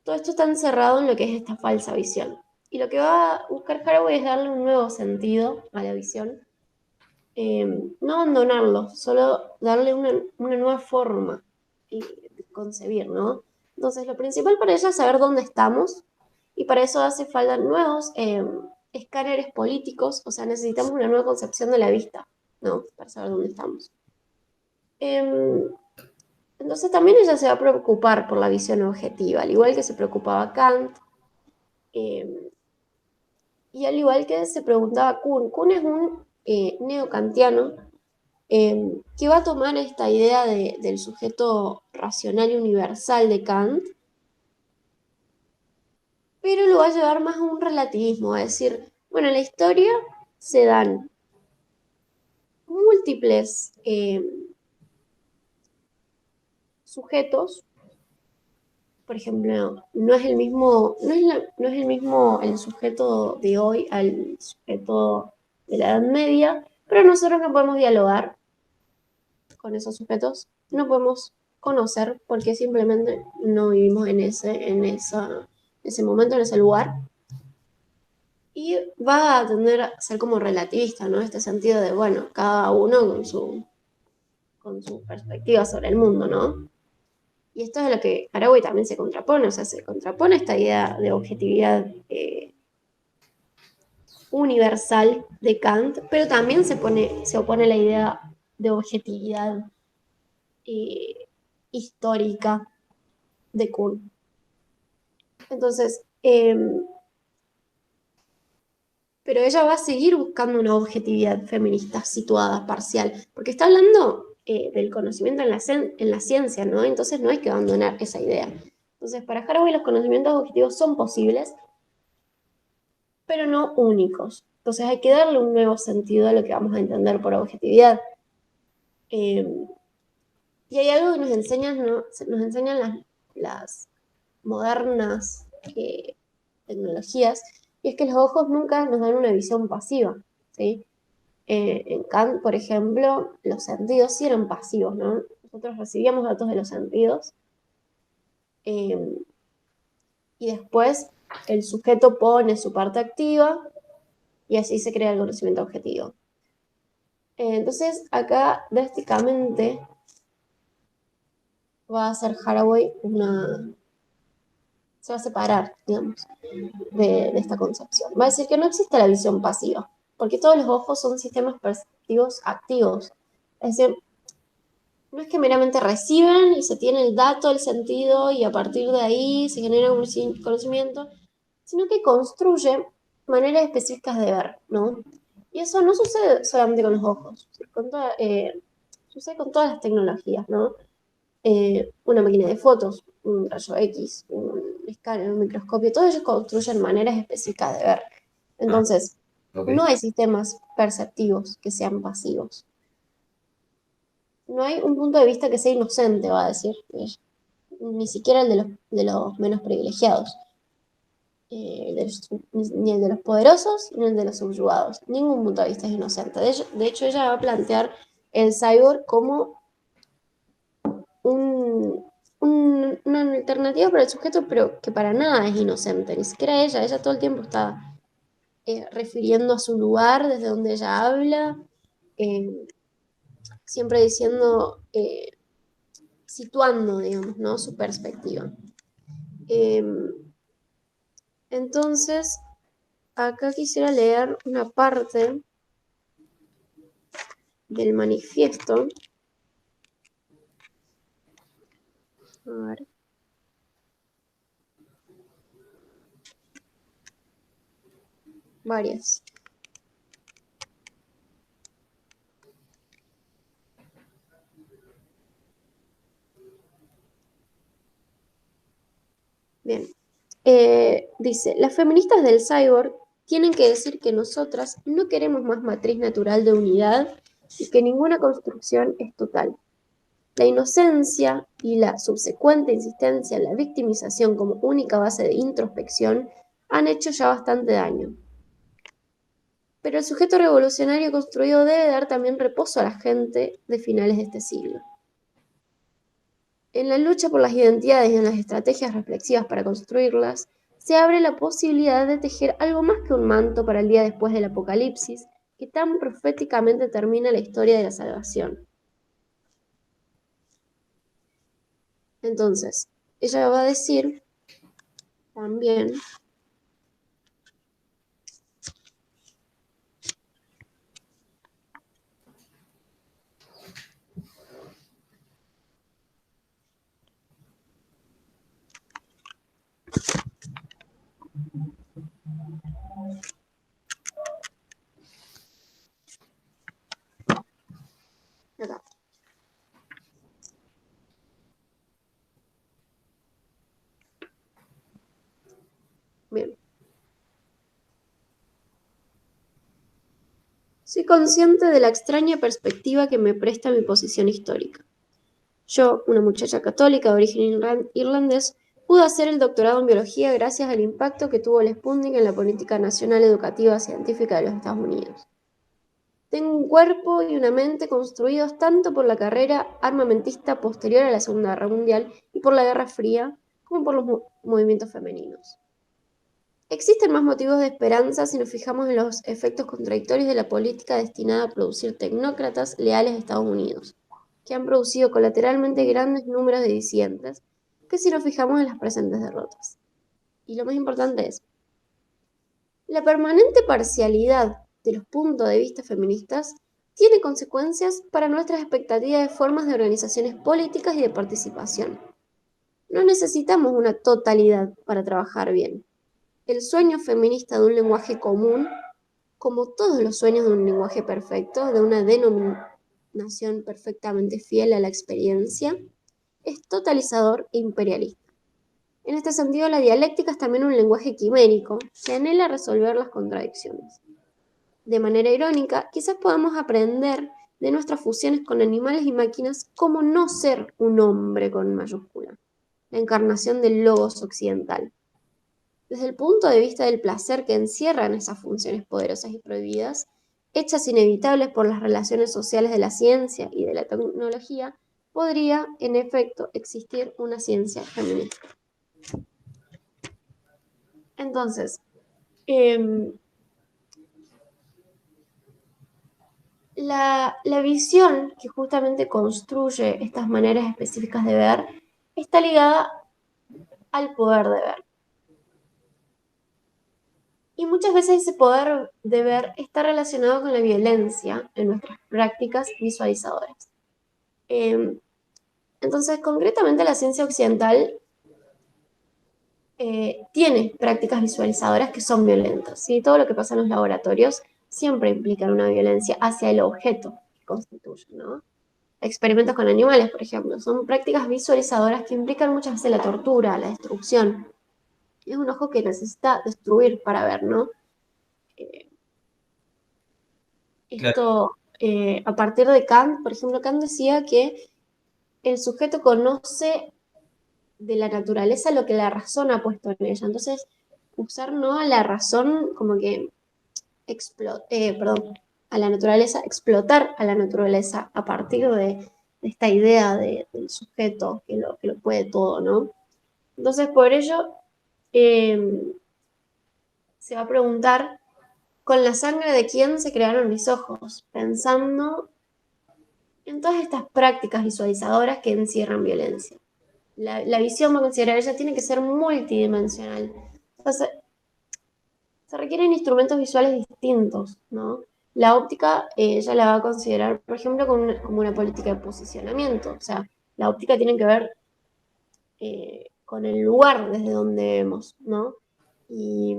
todo esto está encerrado en lo que es esta falsa visión. Y lo que va a buscar Haraway es darle un nuevo sentido a la visión, no abandonarlo, solo darle una nueva forma de concebir, ¿no? Entonces, lo principal para ella es saber dónde estamos y para eso hace falta nuevos escáneres políticos, o sea, necesitamos una nueva concepción de la vista, ¿no? Para saber dónde estamos. Em, entonces, también ella se va a preocupar por la visión objetiva, al igual que se preocupaba Kant, em, y al igual que se preguntaba Kuhn. Kuhn es un neocantiano que va a tomar esta idea del sujeto racional y universal de Kant, pero lo va a llevar más a un relativismo, a decir, bueno, en la historia se dan múltiples sujetos, por ejemplo, no es el mismo, no es el mismo el sujeto de hoy al sujeto de la Edad Media, pero nosotros no podemos dialogar con esos sujetos, no podemos conocer porque simplemente no vivimos en ese momento, en ese lugar. Y va a tender a ser como relativista, ¿no? Este sentido de, bueno, cada uno con su perspectiva sobre el mundo, ¿no? Y esto es a lo que Haraway también se contrapone, o sea, se contrapone esta idea de objetividad universal de Kant, pero también se opone a la idea de objetividad eh, histórica de Kuhn. Entonces, pero ella va a seguir buscando una objetividad feminista situada, parcial, porque está hablando del conocimiento en la ciencia, ¿no? Entonces no hay que abandonar esa idea. Entonces, para Haraway los conocimientos objetivos son posibles, pero no únicos. Entonces hay que darle un nuevo sentido a lo que vamos a entender por objetividad. Eh, y hay algo que nos enseñan las modernas tecnologías, y es que los ojos nunca nos dan una visión pasiva, ¿sí? En Kant, por ejemplo, los sentidos sí eran pasivos, ¿no? Nosotros recibíamos datos de los sentidos eh, y después el sujeto pone su parte activa y así se crea el conocimiento objetivo. Entonces, acá drásticamente va a hacer Haraway se va a separar, digamos, de esta concepción. Va a decir que no existe la visión pasiva, porque todos los ojos son sistemas perceptivos activos. Es decir, no es que meramente reciben y se tiene el dato, el sentido, y a partir de ahí se genera un conocimiento, sino que construye maneras específicas de ver, ¿no? Y eso no sucede solamente con los ojos, sucede con todas las tecnologías, ¿no? Una máquina de fotos, un rayo X, un escáner, un microscopio, todos ellos construyen maneras específicas de ver. Ah, Entonces, ok. no hay sistemas perceptivos que sean pasivos. No hay un punto de vista que sea inocente, va a decir ella. Ni siquiera el de los menos privilegiados. Ni el de los poderosos, ni el de los subyugados. Ningún punto de vista es inocente. De hecho, ella va a plantear el cyborg como una alternativa para el sujeto, pero que para nada es inocente, ni siquiera ella todo el tiempo está refiriendo a su lugar desde donde ella habla, eh, siempre diciendo, situando, digamos, ¿no? Su perspectiva. Eh, entonces, acá quisiera leer una parte del manifiesto. A ver. Varias. Bien. Dice, las feministas del cyborg tienen que decir que nosotras no queremos más matriz natural de unidad y que ninguna construcción es total. La inocencia y la subsecuente insistencia en la victimización como única base de introspección han hecho ya bastante daño. Pero el sujeto revolucionario construido debe dar también reposo a la gente de finales de este siglo. En la lucha por las identidades y en las estrategias reflexivas para construirlas, se abre la posibilidad de tejer algo más que un manto para el día después del apocalipsis, que tan proféticamente termina la historia de la salvación. Entonces, ella va a decir también acá. Bien. Soy consciente de la extraña perspectiva que me presta mi posición histórica. Yo, una muchacha católica de origen irlandés, pude hacer el doctorado en biología gracias al impacto que tuvo el Sputnik en la política nacional educativa científica de los Estados Unidos. Tengo un cuerpo y una mente construidos tanto por la carrera armamentista posterior a la Segunda Guerra Mundial y por la Guerra Fría, como por los movimientos femeninos. Existen más motivos de esperanza si nos fijamos en los efectos contradictorios de la política destinada a producir tecnócratas leales a Estados Unidos, que han producido colateralmente grandes números de disidentes, que si nos fijamos en las presentes derrotas. Y lo más importante es, la permanente parcialidad de los puntos de vista feministas tiene consecuencias para nuestras expectativas de formas de organizaciones políticas y de participación. No necesitamos una totalidad para trabajar bien. El sueño feminista de un lenguaje común, como todos los sueños de un lenguaje perfecto, de una denominación perfectamente fiel a la experiencia, es totalizador e imperialista. En este sentido, la dialéctica es también un lenguaje quimérico que anhela resolver las contradicciones. De manera irónica, quizás podamos aprender de nuestras fusiones con animales y máquinas cómo no ser un hombre con mayúscula, la encarnación del logos occidental. Desde el punto de vista del placer que encierran esas funciones poderosas y prohibidas, hechas inevitables por las relaciones sociales de la ciencia y de la tecnología, podría, en efecto, existir una ciencia feminista. Entonces, la visión que justamente construye estas maneras específicas de ver está ligada al poder de ver. Y muchas veces ese poder de ver está relacionado con la violencia en nuestras prácticas visualizadoras. Entonces, concretamente la ciencia occidental tiene prácticas visualizadoras que son violentas, ¿sí? Todo lo que pasa en los laboratorios siempre implica una violencia hacia el objeto que constituye, ¿no? Experimentos con animales, por ejemplo, son prácticas visualizadoras que implican muchas veces la tortura, la destrucción. Es un ojo que necesita destruir para ver, ¿no? Eh, Claro, Esto, a partir de Kant, por ejemplo, Kant decía que el sujeto conoce de la naturaleza lo que la razón ha puesto en ella. Entonces, usar no a la razón como que perdón, a la naturaleza, explotar a la naturaleza a partir de esta idea del sujeto que lo puede todo, ¿no? Entonces, por ello, eh, se va a preguntar, ¿con la sangre de quién se crearon mis ojos? Pensando en todas estas prácticas visualizadoras que encierran violencia. La visión, va a considerar ella, tiene que ser multidimensional. Entonces, se requieren instrumentos visuales distintos, ¿no? La óptica ella la va a considerar, por ejemplo, como una política de posicionamiento. O sea, la óptica tiene que ver con el lugar desde donde vemos, ¿no? Y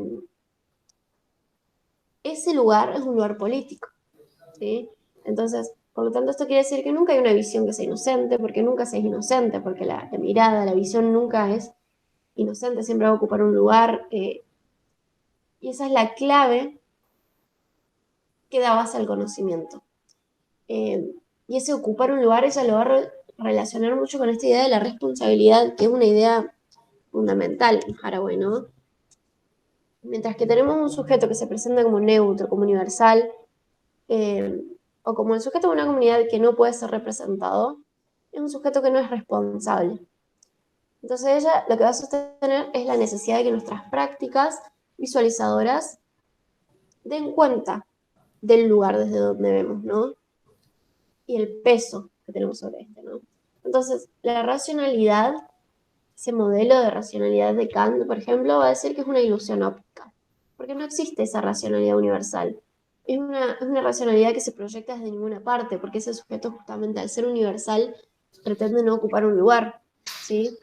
ese lugar es un lugar político, ¿sí? Entonces, por lo tanto, esto quiere decir que nunca hay una visión que sea inocente, porque nunca se es inocente, porque la mirada, la visión nunca es inocente, siempre va a ocupar un lugar, y esa es la clave que da base al conocimiento. Eh, y ese ocupar un lugar, ella lo va a relacionar mucho con esta idea de la responsabilidad, que es una idea fundamental en Haraway, ¿no? Mientras que tenemos un sujeto que se presenta como neutro, como universal, eh, o como el sujeto de una comunidad que no puede ser representado, es un sujeto que no es responsable. Entonces ella lo que va a sostener es la necesidad de que nuestras prácticas visualizadoras den cuenta del lugar desde donde vemos, ¿no? Y el peso que tenemos sobre este, ¿no? Entonces, la racionalidad, ese modelo de racionalidad de Kant, por ejemplo, va a decir que es una ilusión óptica, porque no existe esa racionalidad universal. Es una racionalidad que se proyecta desde ninguna parte, porque ese sujeto justamente al ser universal pretende no ocupar un lugar, ¿sí?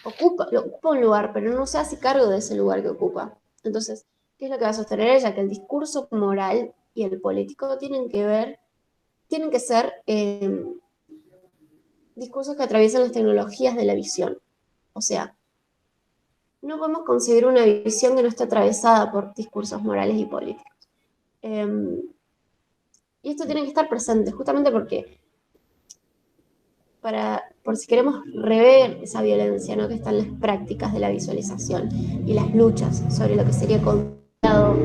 Ocupa un lugar, pero no se hace cargo de ese lugar que ocupa. Entonces, ¿qué es lo que va a sostener ella? Que el discurso moral y el político tienen que ser discursos que atraviesan las tecnologías de la visión. O sea, no podemos concebir una visión que no esté atravesada por discursos morales y políticos. Y esto tiene que estar presente, justamente porque por si queremos rever esa violencia, ¿no? Que está en las prácticas de la visualización y las luchas sobre lo que sería considerado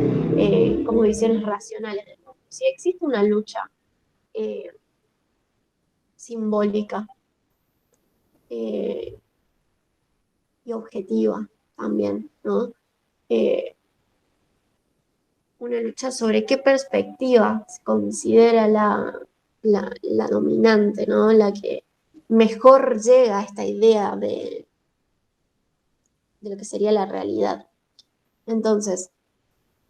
como visiones racionales del mundo. Si existe una lucha eh, simbólica eh, y objetiva también, ¿no? Eh, una lucha sobre qué perspectiva se considera la dominante, ¿no? La que mejor llega a esta idea de lo que sería la realidad. Entonces,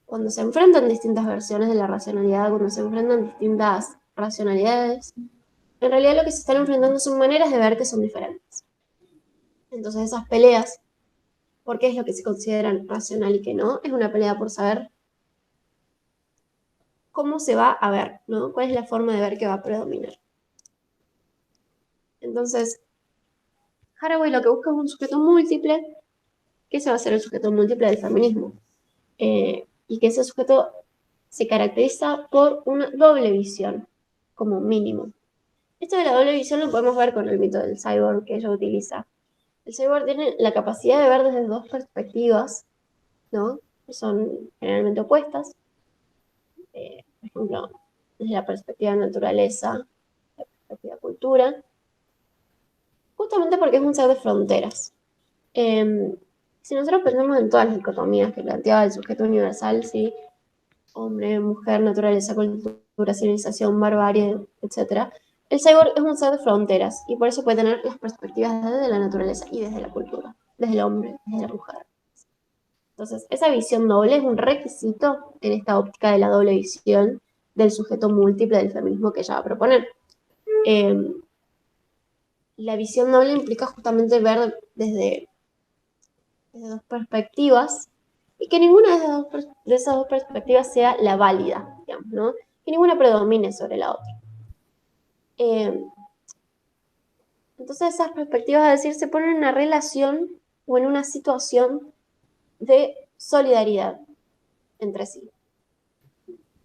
cuando se enfrentan distintas versiones de la racionalidad, cuando se enfrentan distintas racionalidades, en realidad lo que se están enfrentando son maneras de ver que son diferentes. Entonces, esas peleas, ¿por qué es lo que se considera racional y qué no? Es una pelea por saber cómo se va a ver, ¿no? ¿Cuál es la forma de ver que va a predominar? Entonces, Haraway lo que busca es un sujeto múltiple, que ese va a ser el sujeto múltiple del feminismo, y que ese sujeto se caracteriza por una doble visión, como mínimo. Esto de la doble visión lo podemos ver con el mito del cyborg que ella utiliza. El cyborg tiene la capacidad de ver desde dos perspectivas, ¿no? Que son generalmente opuestas. Por ejemplo, desde la perspectiva de naturaleza, la perspectiva de cultura, justamente porque es un ser de fronteras. Si nosotros pensamos en todas las dicotomías que planteaba el sujeto universal, ¿sí? Hombre, mujer, naturaleza, cultura, civilización, barbarie, etc. El cyborg es un ser de fronteras y por eso puede tener las perspectivas desde la naturaleza y desde la cultura, desde el hombre, desde la mujer. Entonces, esa visión doble es un requisito en esta óptica de la doble visión del sujeto múltiple del feminismo que ella va a proponer. Eh, la visión doble implica justamente ver desde dos perspectivas y que ninguna de esas dos perspectivas sea la válida, digamos, ¿no? Que ninguna predomine sobre la otra. Entonces esas perspectivas, es decir, se ponen en una relación o en una situación de solidaridad entre sí.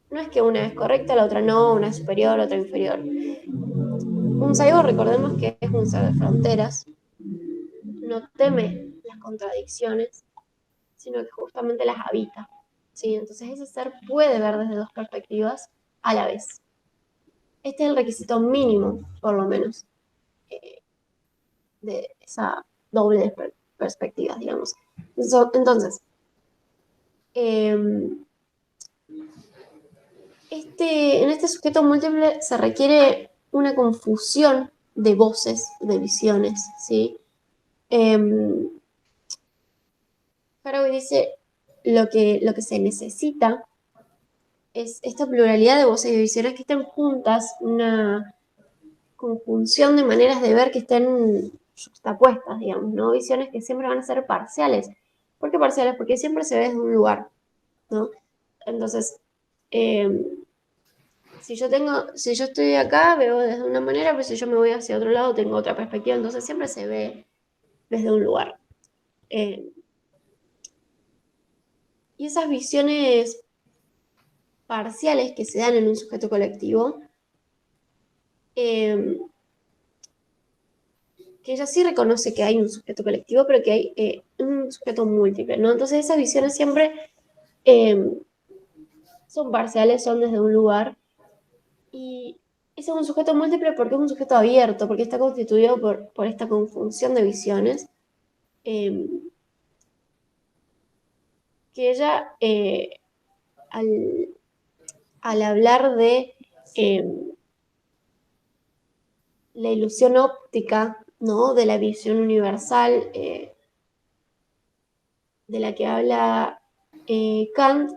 No es que una es correcta, la otra no, una es superior, otra inferior. Un cyborg, recordemos que es un ser de fronteras, no teme las contradicciones, sino que justamente las habita. ¿Sí? Entonces ese ser puede ver desde dos perspectivas a la vez. Este es el requisito mínimo, por lo menos, de esa doble perspectiva, digamos. Entonces, en este sujeto múltiple se requiere una confusión de voces, de visiones, ¿sí? Haraway dice, lo que se necesita es esta pluralidad de voces y visiones que estén juntas, una conjunción de maneras de ver que estén justapuestas, digamos, ¿no? Visiones que siempre van a ser parciales. ¿Por qué parciales? Porque siempre se ve desde un lugar, ¿no? Entonces, si yo estoy acá, veo desde una manera, pero si yo me voy hacia otro lado, tengo otra perspectiva, entonces siempre se ve desde un lugar. Y esas visiones parciales que se dan en un sujeto colectivo, que ella sí reconoce que hay un sujeto colectivo, pero que hay un sujeto múltiple, ¿no? Entonces esas visiones siempre son parciales, son desde un lugar, y ese es un sujeto múltiple porque es un sujeto abierto, porque está constituido por esta conjunción de visiones, eh, que ella, al hablar de eh, la ilusión óptica, ¿no? De la visión universal, de la que habla Kant,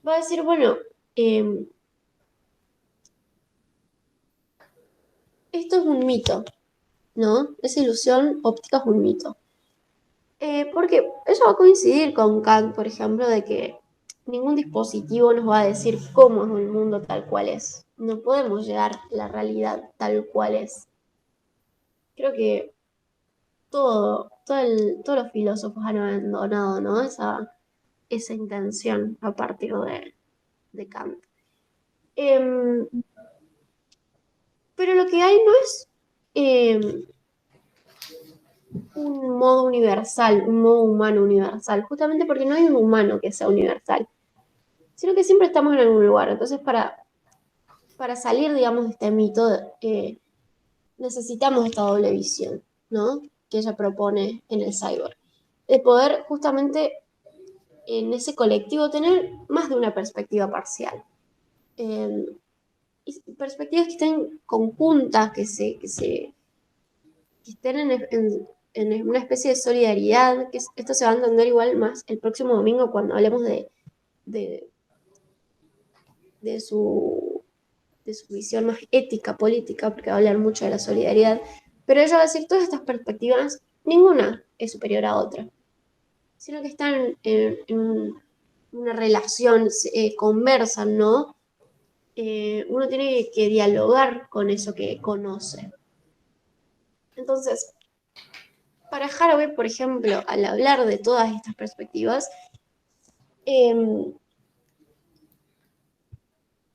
va a decir, bueno, esto es un mito, ¿no? Esa ilusión óptica es un mito. Porque eso va a coincidir con Kant, por ejemplo, de que ningún dispositivo nos va a decir cómo es un mundo tal cual es. No podemos llegar a la realidad tal cual es. Creo que todos los filósofos han abandonado, ¿no? Esa intención a partir de Kant. Pero lo que hay no es un modo universal, un modo humano universal, justamente porque no hay un humano que sea universal, sino que siempre estamos en algún lugar. Entonces, para salir, digamos, de este mito, necesitamos esta doble visión, ¿no? Que ella propone en el cyborg. De poder justamente en ese colectivo tener más de una perspectiva parcial. Y perspectivas que estén conjuntas, que estén en una especie de solidaridad, que esto se va a entender igual más el próximo domingo cuando hablemos de, de su, de su visión más ética, política, porque va a hablar mucho de la solidaridad, pero ella va a decir, todas estas perspectivas, ninguna es superior a otra, sino que están en una relación, conversan, ¿no? Uno tiene que dialogar con eso que conoce. Entonces, para Haraway, por ejemplo, al hablar de todas estas perspectivas,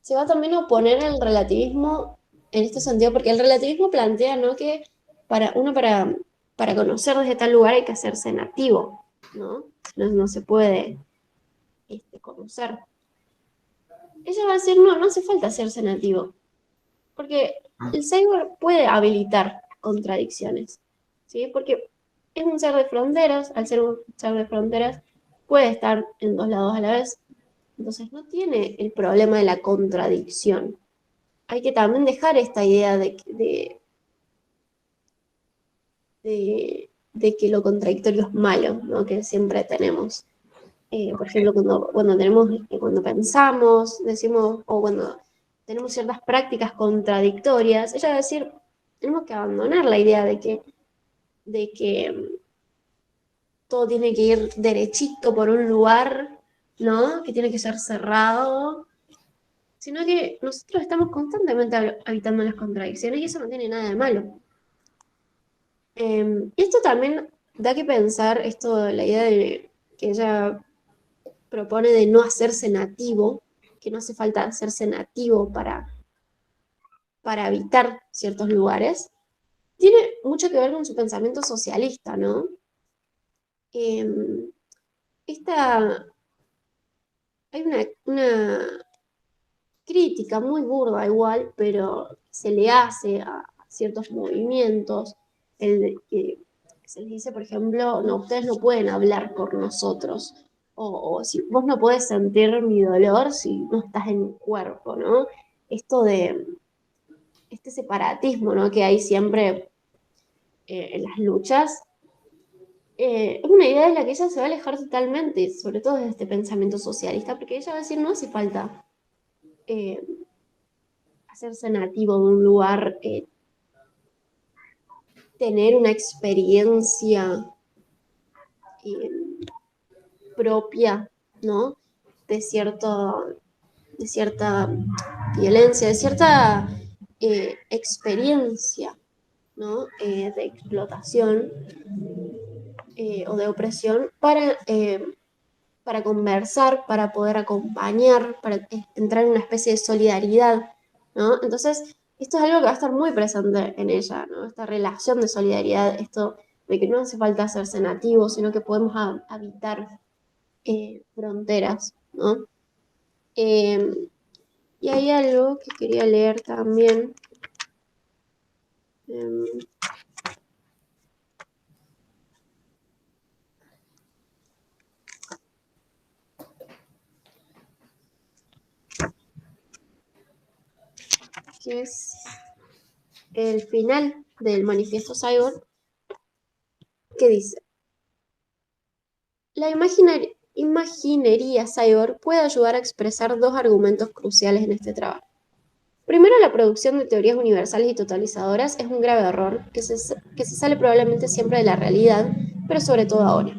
se va también a oponer al relativismo en este sentido, porque el relativismo plantea, ¿no? Que para conocer desde tal lugar hay que hacerse nativo, ¿no? No se puede conocer. Ella va a decir, no hace falta hacerse nativo, porque el cyborg puede habilitar contradicciones, ¿sí? Porque es un ser de fronteras, al ser un ser de fronteras, puede estar en dos lados a la vez, entonces no tiene el problema de la contradicción. Hay que también dejar esta idea de que lo contradictorio es malo, ¿no? Que siempre tenemos. Por ejemplo, cuando pensamos, decimos, o cuando tenemos ciertas prácticas contradictorias, ella va a decir, tenemos que abandonar la idea de que todo tiene que ir derechito por un lugar, ¿no? Que tiene que ser cerrado, sino que nosotros estamos constantemente habitando las contradicciones y eso no tiene nada de malo. Y esto también da que pensar, esto, la idea de que ella propone de no hacerse nativo, que no hace falta hacerse nativo para habitar ciertos lugares, tiene mucho que ver con su pensamiento socialista, ¿no? Em, esta, hay una crítica muy burda igual, pero se le hace a ciertos movimientos, que se les dice, por ejemplo, no, ustedes no pueden hablar por nosotros, o si vos no podés sentir mi dolor si no estás en mi cuerpo, ¿no? Esto de este separatismo, ¿no? Que hay siempre en las luchas, es una idea de la que ella se va a alejar totalmente, sobre todo desde este pensamiento socialista, porque ella va a decir, no hace falta eh, hacerse nativo de un lugar, tener una experiencia eh, propia, ¿no? De, de cierta violencia, de cierta experiencia, ¿no? De explotación o de opresión para conversar, para poder acompañar, para entrar en una especie de solidaridad, ¿no? Entonces, esto es algo que va a estar muy presente en ella, ¿no? Esta relación de solidaridad, esto de que no hace falta hacerse nativo, sino que podemos habitar fronteras, ¿no? Eh, y hay algo que quería leer también, eh, que es el final del manifiesto Cyborg, que dice, la imaginería cyborg puede ayudar a expresar dos argumentos cruciales en este trabajo. Primero, la producción de teorías universales y totalizadoras es un grave error que se sale probablemente siempre de la realidad, pero sobre todo ahora.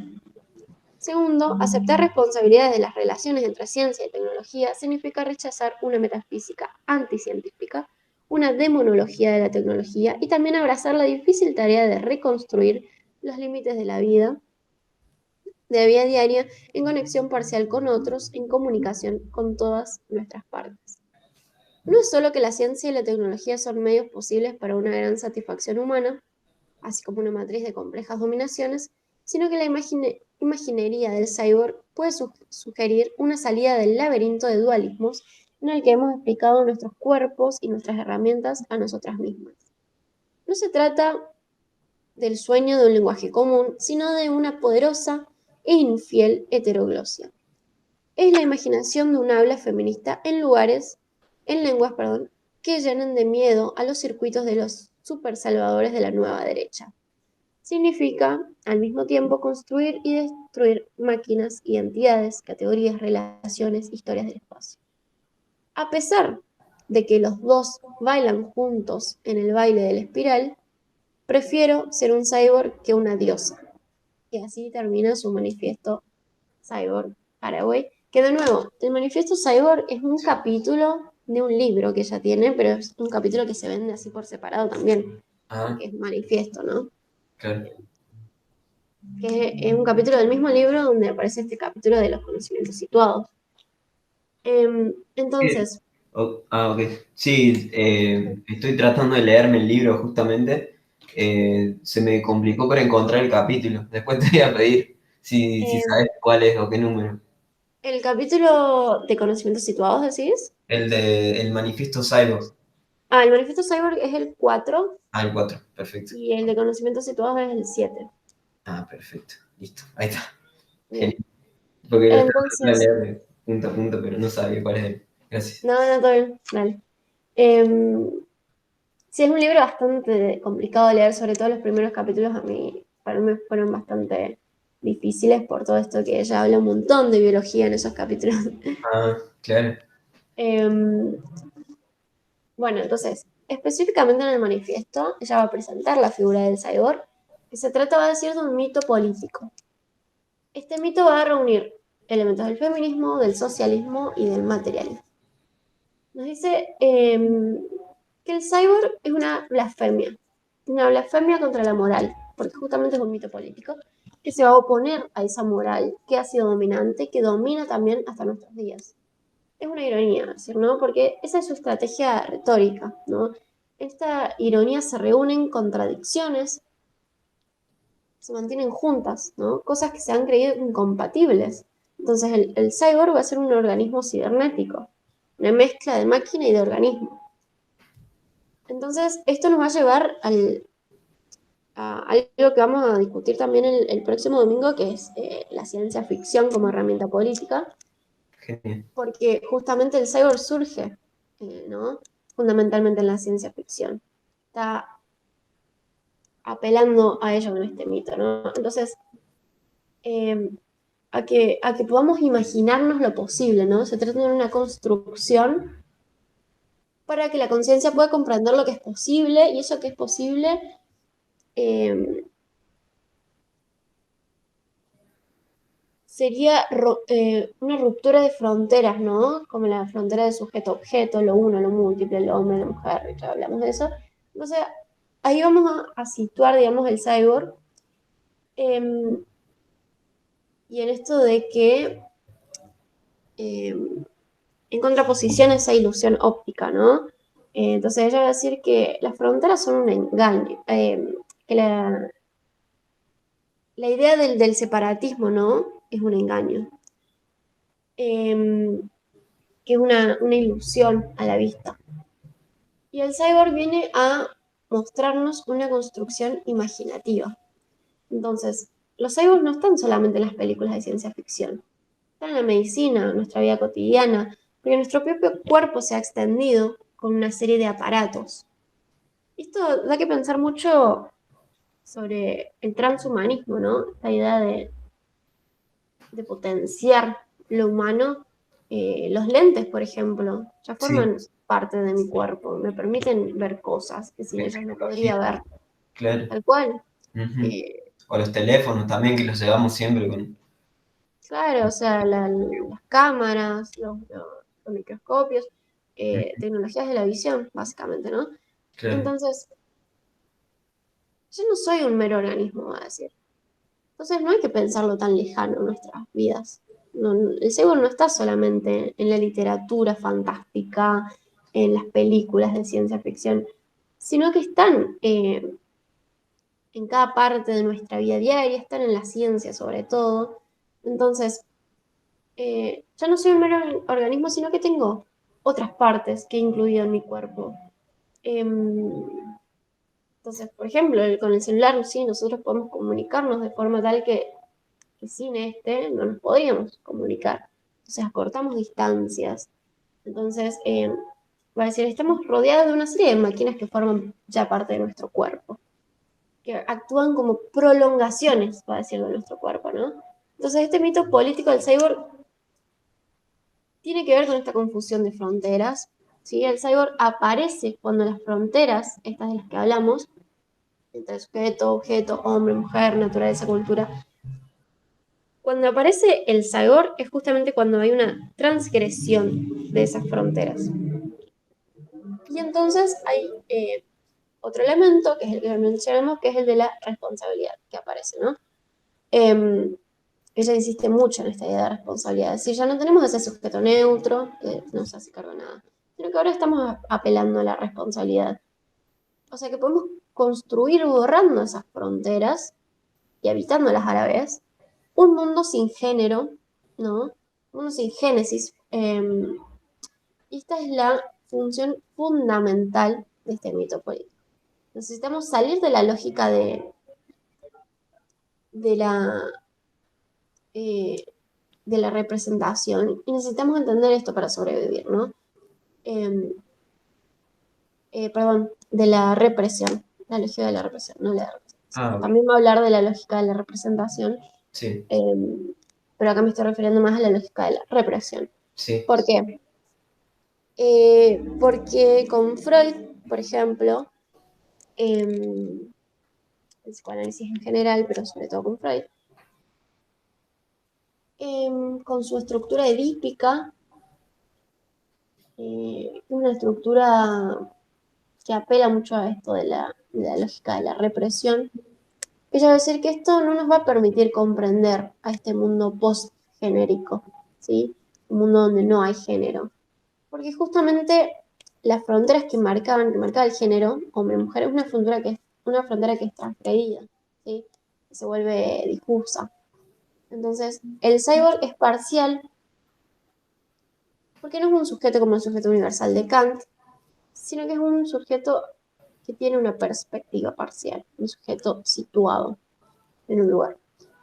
Segundo, aceptar responsabilidades de las relaciones entre ciencia y tecnología significa rechazar una metafísica anticientífica, una demonología de la tecnología y también abrazar la difícil tarea de reconstruir los límites de la vida diaria en conexión parcial con otros, en comunicación con todas nuestras partes. No es solo que la ciencia y la tecnología son medios posibles para una gran satisfacción humana, así como una matriz de complejas dominaciones, sino que la imaginería del cyborg puede sugerir una salida del laberinto de dualismos en el que hemos explicado nuestros cuerpos y nuestras herramientas a nosotras mismas. No se trata del sueño de un lenguaje común, sino de una poderosa e infiel heteroglosia. Es la imaginación de un habla feminista en lenguas, que llenan de miedo a los circuitos de los supersalvadores de la nueva derecha. Significa, al mismo tiempo, construir y destruir máquinas, identidades, categorías, relaciones, historias del espacio. A pesar de que los dos bailan juntos en el baile de la espiral, prefiero ser un cyborg que una diosa. Y así termina su manifiesto Cyborg Haraway. Que de nuevo, el manifiesto Cyborg es un capítulo de un libro que ella tiene, pero es un capítulo que se vende así por separado también, Ah, porque es manifiesto, ¿no? claro. Que es un capítulo del mismo libro donde aparece este capítulo de los conocimientos situados. Sí. Entonces, Ok. Sí, estoy tratando de leerme el libro justamente. Se me complicó para encontrar el capítulo. Después te voy a pedir si eh, sabes cuál es o qué número. el capítulo de conocimientos situados, decís. El de El Manifiesto Cyborg. Ah, el manifiesto Cyborg es el 4 Ah, el 4, perfecto. y el de conocimientos situados es el 7. Ah, perfecto. Listo. Ahí está. Bien. Genial. Porque lo estaba tratando de Entonces, leer de punto a punto, pero no sabía cuál es él. Gracias. no, no, todo bien, dale. Em, sí, es un libro bastante complicado de leer, sobre todo los primeros capítulos para mí fueron bastante difíciles por todo esto que ella habla un montón de biología en esos capítulos. Ah, claro. Em, bueno, entonces, específicamente en el manifiesto, ella va a presentar la figura del cyborg, que se trata, va a decir, de un mito político. Este mito va a reunir elementos del feminismo, del socialismo y del materialismo. Nos dice que el cyborg es una blasfemia contra la moral, porque justamente es un mito político que se va a oponer a esa moral que ha sido dominante, que domina también hasta nuestros días. Es una ironía, decir, ¿no? Porque esa es su estrategia retórica, ¿no? Esta ironía se reúnen contradicciones, se mantienen juntas, ¿no? Cosas que se han creído incompatibles. Entonces el cyborg va a ser un organismo cibernético, una mezcla de máquina y de organismo. Entonces esto nos va a llevar a algo que vamos a discutir también el próximo domingo, que es la ciencia ficción como herramienta política, Genial. porque justamente el cyborg surge, ¿no? Fundamentalmente en la ciencia ficción. Está apelando a ello en este mito, ¿no? Entonces, eh, a que podamos imaginarnos lo posible, ¿no? Se trata de una construcción para que la conciencia pueda comprender lo que es posible y eso que es posible eh, sería una ruptura de fronteras, ¿no? Como la frontera de sujeto-objeto, lo uno, lo múltiple, lo hombre, la mujer, ya hablamos de eso. Entonces, ahí vamos a situar, digamos, el cyborg eh, y en esto de que eh, en contraposición a esa ilusión óptica, ¿no? Entonces ella va a decir que las fronteras son un engaño, que la idea del separatismo, ¿no? Es un engaño, eh, que es una ilusión a la vista. Y el cyborg viene a mostrarnos una construcción imaginativa. Entonces, los cyborgs no están solamente en las películas de ciencia ficción, están en la medicina, en nuestra vida cotidiana, porque nuestro propio cuerpo se ha extendido con una serie de aparatos. Esto da que pensar mucho sobre el transhumanismo, ¿no? Esta idea de potenciar lo humano. Los lentes, por ejemplo, ya Sí, forman parte de mi cuerpo, me permiten ver cosas que sin en ellos no tecnología, podría ver, claro. tal cual. Ujú. Eh, O los teléfonos también, que los llevamos siempre con... claro, o sea, las cámaras, los microscopios, Ujú, tecnologías de la visión, básicamente, ¿no? claro. Entonces, yo no soy un mero organismo, va a decir. Entonces no hay que pensarlo tan lejano en nuestras vidas. El cyborg no está solamente en la literatura fantástica, en las películas de ciencia ficción, sino que están en cada parte de nuestra vida diaria, están en la ciencia sobre todo. Entonces, ya no soy un mero organismo, sino que tengo otras partes que he incluido en mi cuerpo. Em, entonces, por ejemplo, con el celular, sí, nosotros podemos comunicarnos de forma tal que sin este no nos podríamos comunicar. Entonces acortamos distancias. Entonces, va a decir, estamos rodeados de una serie de máquinas que forman ya parte de nuestro cuerpo, que actúan como prolongaciones, va a decir, de nuestro cuerpo, ¿no? Entonces, este mito político del cyborg tiene que ver con esta confusión de fronteras. ¿Sí? El cyborg aparece cuando las fronteras, estas de las que hablamos, entre sujeto, objeto, hombre, mujer, naturaleza, cultura, cuando aparece el cyborg es justamente cuando hay una transgresión de esas fronteras. Y entonces hay otro elemento, que es el que mencionamos, que es el de la responsabilidad que aparece, ¿no? Ella insiste mucho en esta idea de responsabilidad. Es decir, ya no tenemos ese sujeto neutro que no se hace cargo de nada, sino que ahora estamos apelando a la responsabilidad. O sea que podemos construir borrando esas fronteras y habitándolas a la vez un mundo sin género, ¿no? Un mundo sin génesis. Y esta es la función fundamental de este mito político. Necesitamos salir de la lógica de la, eh, de la representación y necesitamos entender esto para sobrevivir, ¿no? Eh, perdón, de la represión, la lógica de la represión, no la representación. Ah, ok. También va a hablar de la lógica de la representación, Sí, pero acá me estoy refiriendo más a la lógica de la represión. sí. ¿Por qué? Porque con Freud, por ejemplo, el psicoanálisis en general, pero sobre todo con Freud, con su estructura edípica, una estructura que apela mucho a esto de la lógica de la represión. Ella va a decir que esto no nos va a permitir comprender a este mundo post-genérico, ¿sí? Un mundo donde no hay género. Porque justamente las fronteras que marcaba el género, hombre-mujer, es una frontera que es transgredida, ¿sí? Que se vuelve difusa. Entonces, el cyborg es parcial porque no es un sujeto como el sujeto universal de Kant, sino que es un sujeto que tiene una perspectiva parcial, un sujeto situado en un lugar.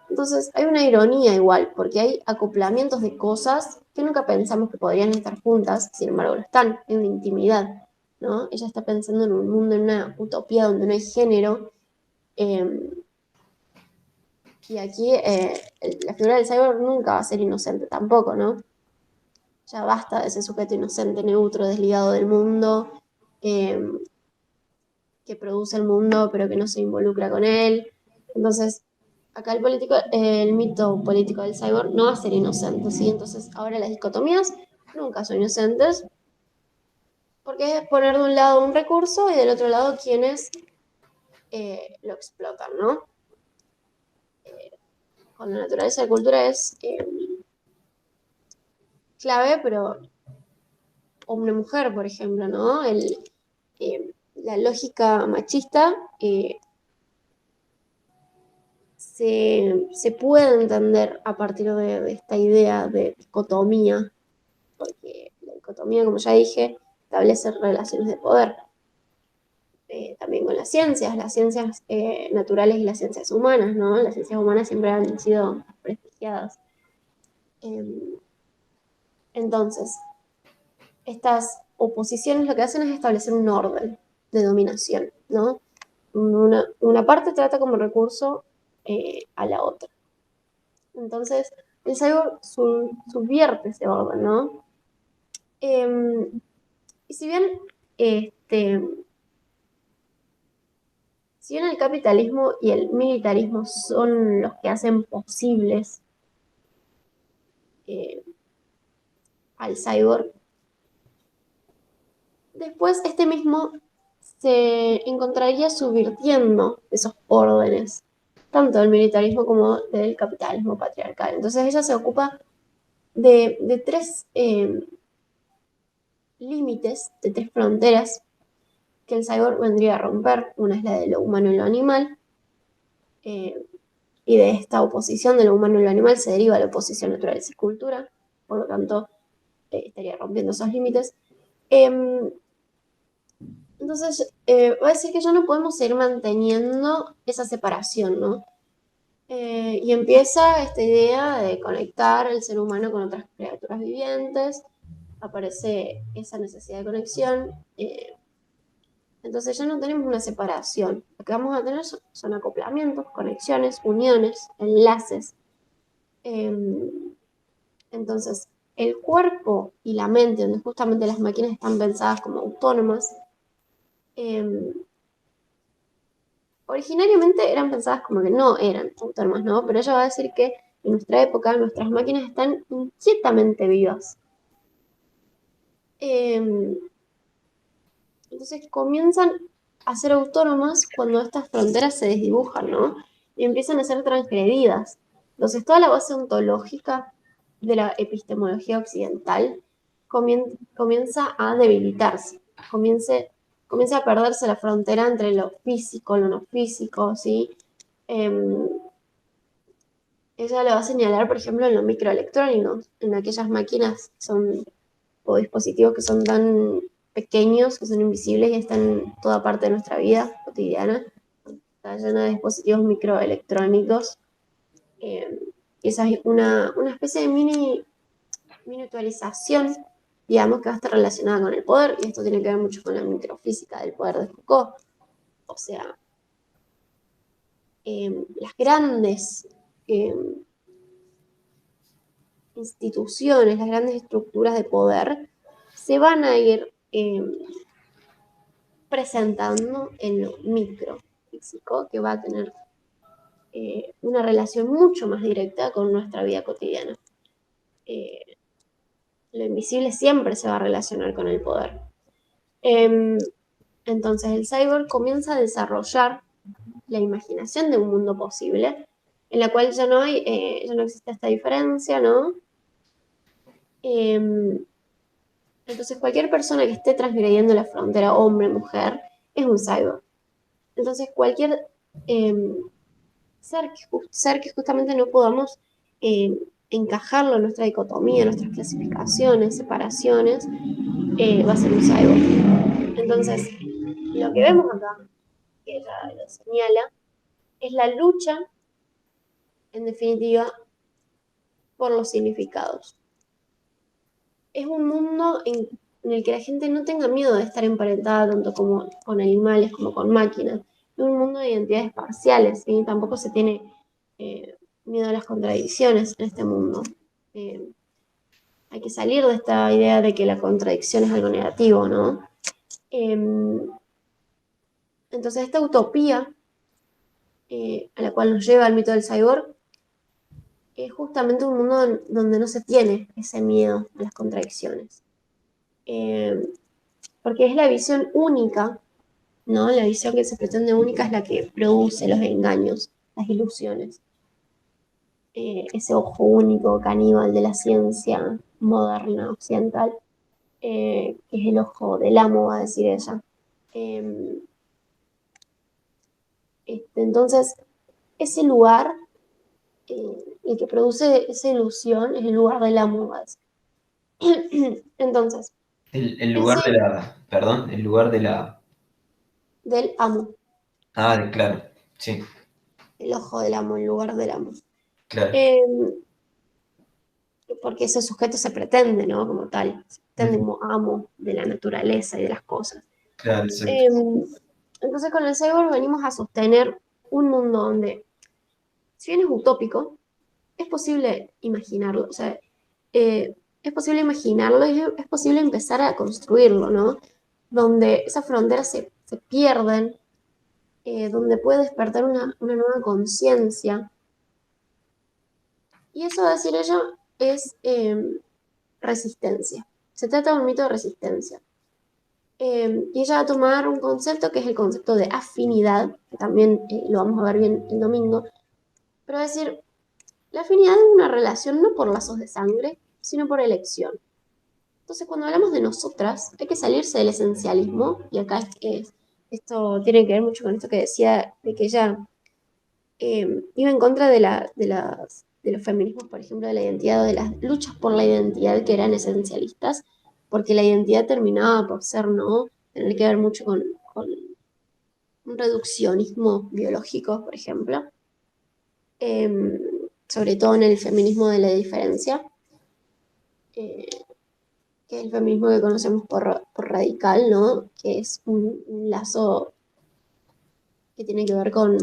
Entonces, hay una ironía igual, porque hay acoplamientos de cosas que nunca pensamos que podrían estar juntas, sin embargo lo están, en una intimidad, ¿no? Ella está pensando en un mundo, en una utopía donde no hay género, y aquí la figura del cyborg nunca va a ser inocente tampoco, ¿no? Ya basta de ese sujeto inocente, neutro, desligado del mundo, eh, que produce el mundo pero que no se involucra con él. Entonces, acá el mito político del cyborg no va a ser inocente, ¿sí? Entonces, ahora las dicotomías nunca son inocentes, porque es poner de un lado un recurso y del otro lado quienes lo explotan, ¿no? Con la naturaleza de cultura es clave, pero hombre-mujer, por ejemplo, ¿no? La lógica machista se puede entender a partir de esta idea de dicotomía, porque la dicotomía, como ya dije, establece relaciones de poder. También con las ciencias naturales y las ciencias humanas, ¿no? Las ciencias humanas siempre han sido prestigiadas. Eh, entonces, estas oposiciones lo que hacen es establecer un orden de dominación, ¿no? Una parte trata como recurso a la otra. Entonces, el cyborg subvierte ese orden, ¿no? Y este, si bien el capitalismo y el militarismo son los que hacen posibles eh, al cyborg, después este mismo se encontraría subvirtiendo esos órdenes, tanto del militarismo como del capitalismo patriarcal. Entonces ella se ocupa de tres límites, de tres fronteras que el cyborg vendría a romper. Una es la de lo humano y lo animal, eh, y de esta oposición de lo humano y lo animal se deriva la oposición naturaleza y cultura, por lo tanto estaría rompiendo esos límites. Entonces, va a decir que ya no podemos seguir manteniendo esa separación, ¿no? Y empieza esta idea de conectar el ser humano con otras criaturas vivientes, aparece esa necesidad de conexión, entonces ya no tenemos una separación, lo que vamos a tener son acoplamientos, conexiones, uniones, enlaces. Entonces, el cuerpo y la mente, donde justamente las máquinas están pensadas como autónomas, originariamente eran pensadas como que no eran autónomas, ¿no? Pero ella va a decir que en nuestra época nuestras máquinas están inquietamente vivas. Entonces comienzan a ser autónomas cuando estas fronteras se desdibujan, ¿no? Y empiezan a ser transgredidas. Entonces toda la base ontológica de la epistemología occidental comienza a debilitarse, comienza a perderse la frontera entre lo físico, lo no físico, ¿sí? Eh, Ella lo va a señalar, por ejemplo, en lo microelectrónico, en aquellas máquinas son, o dispositivos que son tan pequeños, que son invisibles y están en toda parte de nuestra vida cotidiana. Está llena de dispositivos microelectrónicos. Y esa es una especie de miniaturización, digamos, que va a estar relacionada con el poder, y esto tiene que ver mucho con la microfísica del poder de Foucault. O sea, las grandes instituciones, las grandes estructuras de poder, se van a ir presentando en lo microfísico, que va a tener una relación mucho más directa con nuestra vida cotidiana. lo invisible siempre se va a relacionar con el poder. Em, entonces el cyborg comienza a desarrollar la imaginación de un mundo posible, en la cual ya no existe esta diferencia, ¿no? Em, entonces cualquier persona que esté transgrediendo la frontera hombre-mujer es un cyborg. Entonces cualquier em, ser que justamente no podamos encajarlo en nuestra dicotomía, en nuestras clasificaciones, separaciones, va a ser un cyborg. Entonces, lo que vemos acá, que ella lo señala, es la lucha, en definitiva, por los significados. Es un mundo en el que la gente no tenga miedo de estar emparentada tanto como con animales como con máquinas. Es un mundo de identidades parciales, y tampoco se tiene miedo a las contradicciones en este mundo. Eh, hay que salir de esta idea de que la contradicción es algo negativo, ¿no? Entonces, esta utopía a la cual nos lleva el mito del cyborg es justamente un mundo donde no se tiene ese miedo a las contradicciones. Porque es la visión única, ¿no? La visión que se pretende única es la que produce los engaños, las ilusiones. Ese ojo único, caníbal de la ciencia moderna, occidental, que es el ojo del amo, va a decir ella. Entonces, ese lugar, el que produce esa ilusión, es el lugar del amo, va a decir. Entonces, El lugar de ese la, perdón, el lugar de la... del amo, Claro, sí, el ojo del amo, el lugar del amo. claro. Eh, porque ese sujeto se pretende, ¿no? Como tal, se pretende Ujú, como amo de la naturaleza y de las cosas. claro, exacto. Eh, entonces con el cyborg venimos a sostener un mundo donde, si bien es utópico, es posible imaginarlo, o sea, es posible imaginarlo y es posible empezar a construirlo, ¿no? Donde esas fronteras se pierden, donde puede despertar una nueva conciencia. Y eso, a decir ella, es resistencia. Se trata de un mito de resistencia. Y ella va a tomar un concepto que es el concepto de afinidad, que también lo vamos a ver bien el domingo, pero va a decir, la afinidad es una relación no por lazos de sangre, sino por elección. Entonces, cuando hablamos de nosotras, hay que salirse del esencialismo, y acá esto tiene que ver mucho con esto que decía, de que ella iba en contra de los feminismos, por ejemplo, de la identidad o de las luchas por la identidad que eran esencialistas, porque la identidad terminaba por ser, ¿no? Tener que ver mucho con un reduccionismo biológico, por ejemplo, eh, sobre todo en el feminismo de la diferencia, eh, que es el feminismo que conocemos por radical, ¿no? Que es un lazo que tiene que ver con,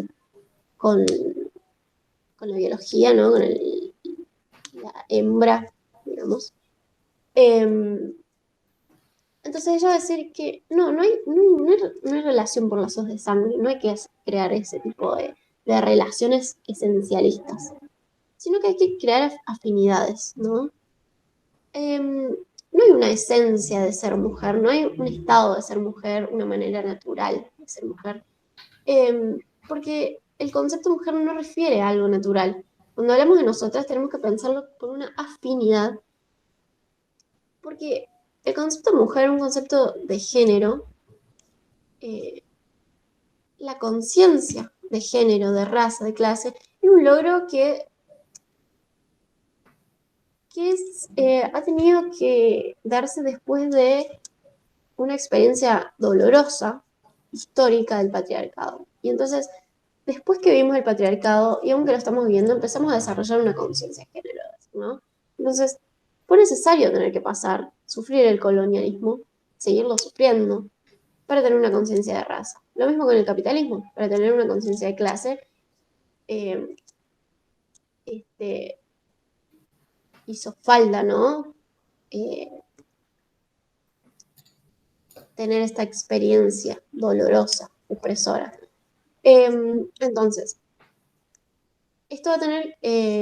con la biología, ¿no? Con la hembra, digamos. Eh, entonces ella va a decir que no hay relación por lazos de sangre, no hay que crear ese tipo de relaciones esencialistas, sino que hay que crear afinidades, ¿no? No hay una esencia de ser mujer, no hay un estado de ser mujer, una manera natural de ser mujer, porque el concepto mujer no refiere a algo natural. Cuando hablamos de nosotras tenemos que pensarlo por una afinidad, porque el concepto mujer es un concepto de género, eh, la conciencia de género, de raza, de clase, es un logro que ha tenido que darse después de una experiencia dolorosa, histórica del patriarcado. Y entonces, después que vimos el patriarcado, y aunque lo estamos viendo, empezamos a desarrollar una conciencia de género, ¿no? Entonces, fue necesario tener que pasar, sufrir el colonialismo, seguirlo sufriendo, para tener una conciencia de raza. Lo mismo con el capitalismo, para tener una conciencia de clase, eh, este, hizo falta, ¿no? Eh, tener esta experiencia dolorosa, opresora. Entonces, esto va a tener,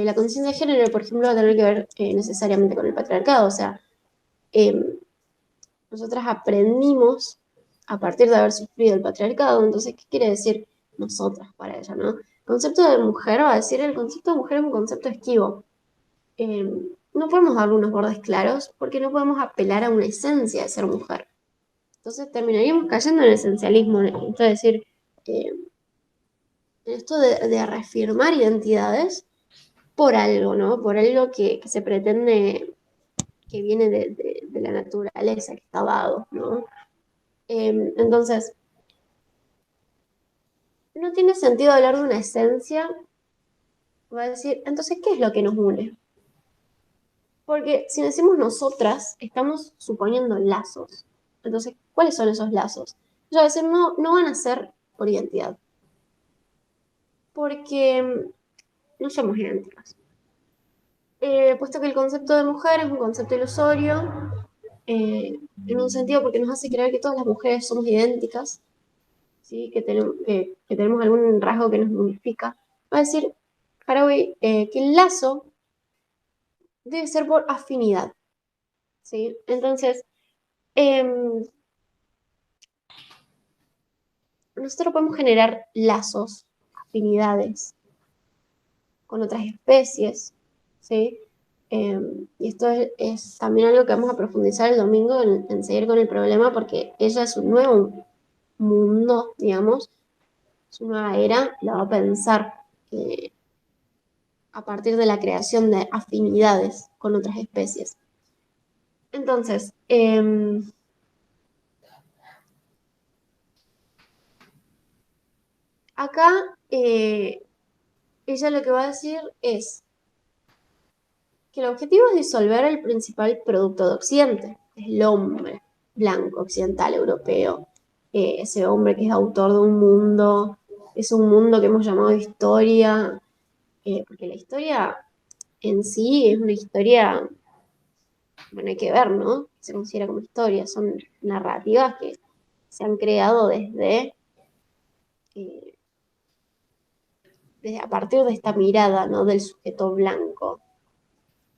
la conciencia de género, por ejemplo, va a tener que ver necesariamente con el patriarcado, o sea, eh, nosotras aprendimos a partir de haber sufrido el patriarcado, entonces, ¿qué quiere decir nosotras para ella, no? El concepto de mujer va a decir, el concepto de mujer es un concepto esquivo. Eh, no podemos darle unos bordes claros porque no podemos apelar a una esencia de ser mujer. Entonces terminaríamos cayendo en el esencialismo, esto es decir, en esto de reafirmar identidades por algo, ¿no? Por algo que se pretende que viene de la naturaleza, que está dado, ¿no? Entonces, no tiene sentido hablar de una esencia, va a decir, entonces, ¿qué es lo que nos une? Porque si decimos nosotras, estamos suponiendo lazos. Entonces, ¿cuáles son esos lazos? Yo a decir, no, no van a ser por identidad, porque no somos idénticas. Puesto que el concepto de mujer es un concepto ilusorio, en un sentido porque nos hace creer que todas las mujeres somos idénticas, ¿sí? Que tenemos algún rasgo que nos unifica. Va a decir Haraway que el lazo debe ser por afinidad. ¿Sí? Entonces, nosotros podemos generar lazos, afinidades con otras especies. ¿Sí? Y esto es también algo que vamos a profundizar el domingo en seguir con el problema porque ella es un nuevo mundo, digamos, su nueva era, la va a pensar a partir de la creación de afinidades con otras especies. Entonces, acá ella lo que va a decir es que el objetivo es disolver el principal producto de Occidente, es el hombre blanco, occidental, europeo, ese hombre que es autor de un mundo, es un mundo que hemos llamado historia, porque la historia en sí es una historia, bueno, hay que ver, ¿no? Se considera como historia, son narrativas que se han creado eh, desde a partir de esta mirada, ¿no? Del sujeto blanco.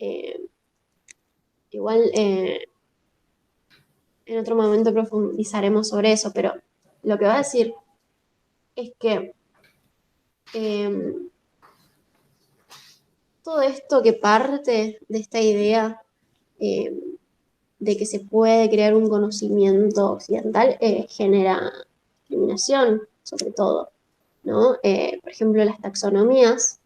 Eh, igual en otro momento profundizaremos sobre eso, pero lo que va a decir es que eh, todo esto que parte de esta idea eh, de que se puede crear un conocimiento occidental genera discriminación, sobre todo, ¿no? Por ejemplo, las taxonomías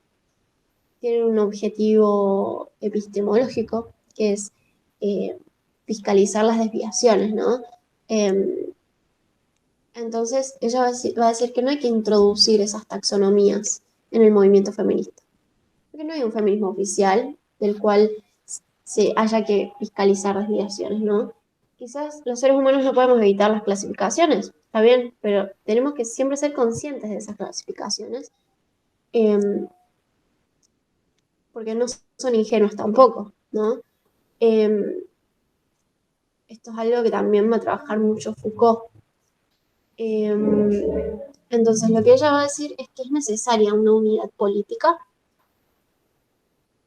tienen un objetivo epistemológico, que es eh, fiscalizar las desviaciones, ¿no? Eh, entonces, ella va a decir que no hay que introducir esas taxonomías en el movimiento feminista, porque no hay un feminismo oficial del cual se haya que fiscalizar desviaciones, ¿no? Quizás los seres humanos no podemos evitar las clasificaciones, está bien, pero tenemos que siempre ser conscientes de esas clasificaciones, eh, porque no son ingenuos tampoco, ¿no? Eh, esto es algo que también va a trabajar mucho Foucault. Entonces, lo que ella va a decir es que es necesaria una unidad política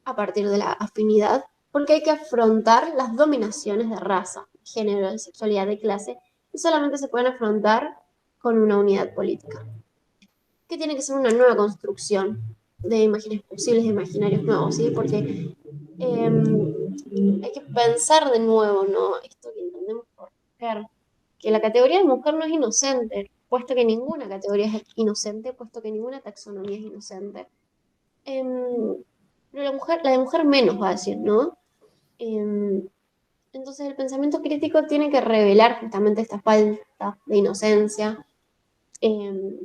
a partir de la afinidad, porque hay que afrontar las dominaciones de raza, género, de sexualidad, de clase, y solamente se pueden afrontar con una unidad política, que tiene que ser una nueva construcción de imágenes posibles, de imaginarios nuevos, ¿sí? Porque hay que pensar de nuevo, ¿no? Esto que entendemos por mujer, que la categoría de mujer no es inocente, puesto que ninguna categoría es inocente, puesto que ninguna taxonomía es inocente. Pero la de mujer menos va a decir, ¿no? Entonces el pensamiento crítico tiene que revelar justamente esta falta de inocencia. Em,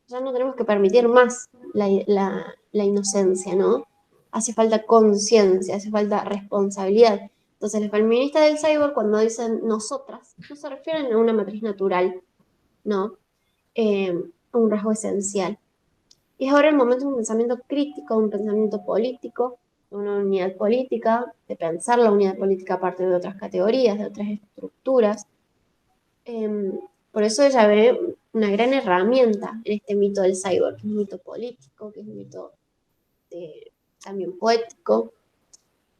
ya no tenemos que permitir más la inocencia, ¿no? Hace falta conciencia, hace falta responsabilidad. Entonces, los feministas del cyborg, cuando dicen nosotras, no se refieren a una matriz natural, ¿no? A un rasgo esencial. Y es ahora el momento de un pensamiento crítico, un pensamiento político, de una unidad política, de pensar la unidad política a partir de otras categorías, de otras estructuras. Por eso ella ve una gran herramienta en este mito del cyborg, que es un mito político, que es un mito también poético,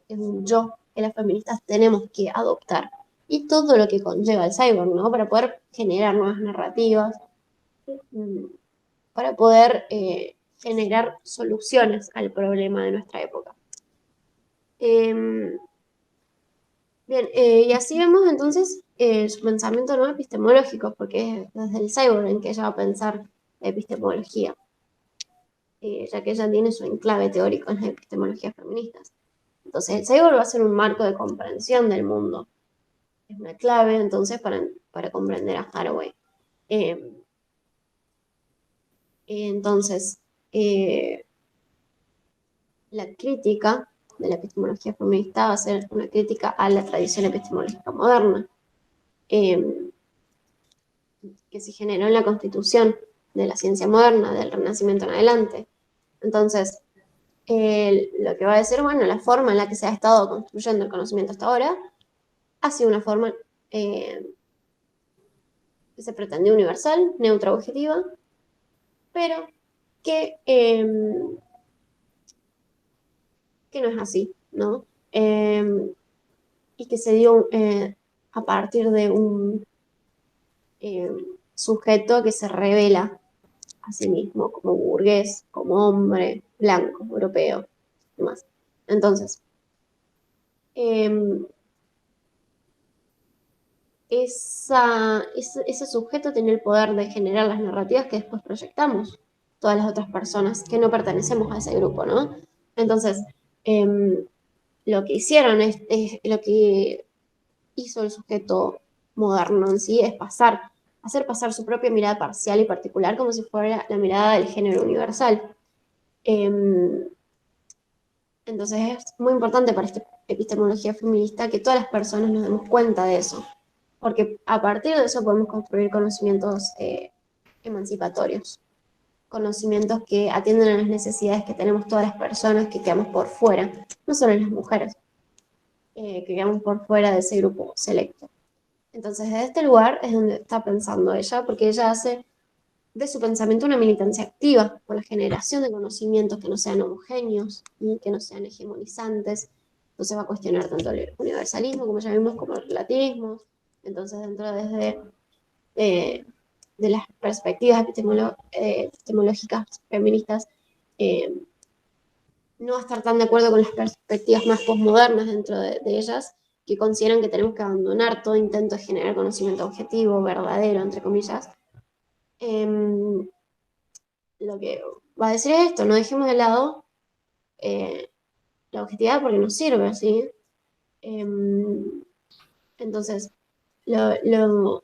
es un yo que las feministas tenemos que adoptar. Y todo lo que conlleva el cyborg, ¿no? Para poder generar nuevas narrativas, mm, para poder generar soluciones al problema de nuestra época. Em, Bien, y así vemos entonces su pensamiento no epistemológico, porque es desde el cyborg en que ella va a pensar la epistemología, ya que ella tiene su enclave teórico en las epistemologías feministas. Entonces, el cyborg va a ser un marco de comprensión del mundo. Es una clave, entonces, para comprender a Haraway. Eh, entonces, eh, la crítica de la epistemología feminista va a ser una crítica a la tradición epistemológica moderna. Eh, que se generó en la constitución de la ciencia moderna, del Renacimiento en adelante. Entonces, lo que va a decir, bueno, la forma en la que se ha estado construyendo el conocimiento hasta ahora ha sido una forma que se pretende universal, neutra, objetiva, pero que no es así, ¿no? Y que se dio a partir de un sujeto que se revela a sí mismo como burgués, como hombre, blanco, europeo, demás. Entonces, eh, ese sujeto tiene el poder de generar las narrativas que después proyectamos todas las otras personas que no pertenecemos a ese grupo, ¿no? Entonces, lo que hicieron es lo que hizo el sujeto moderno en sí es hacer pasar su propia mirada parcial y particular como si fuera la mirada del género universal. Eh, entonces es muy importante para esta epistemología feminista que todas las personas nos demos cuenta de eso, porque a partir de eso podemos construir conocimientos emancipatorios, conocimientos que atienden a las necesidades que tenemos todas las personas que quedamos por fuera, no solo las mujeres, que quedamos por fuera de ese grupo selecto. Entonces, desde este lugar es donde está pensando ella, porque ella hace de su pensamiento una militancia activa por la generación de conocimientos que no sean homogéneos y que no sean hegemonizantes. Entonces va a cuestionar tanto el universalismo, como ya vimos, como el relativismo. Entonces, dentro eh, de las perspectivas epistemológicas feministas, eh, no va a estar tan de acuerdo con las perspectivas más posmodernas dentro de ellas, que consideran que tenemos que abandonar todo intento de generar conocimiento objetivo, verdadero, entre comillas. Eh, lo que va a decir es esto, no dejemos de lado eh, la objetividad porque nos sirve, ¿sí? Eh, entonces, lo, lo,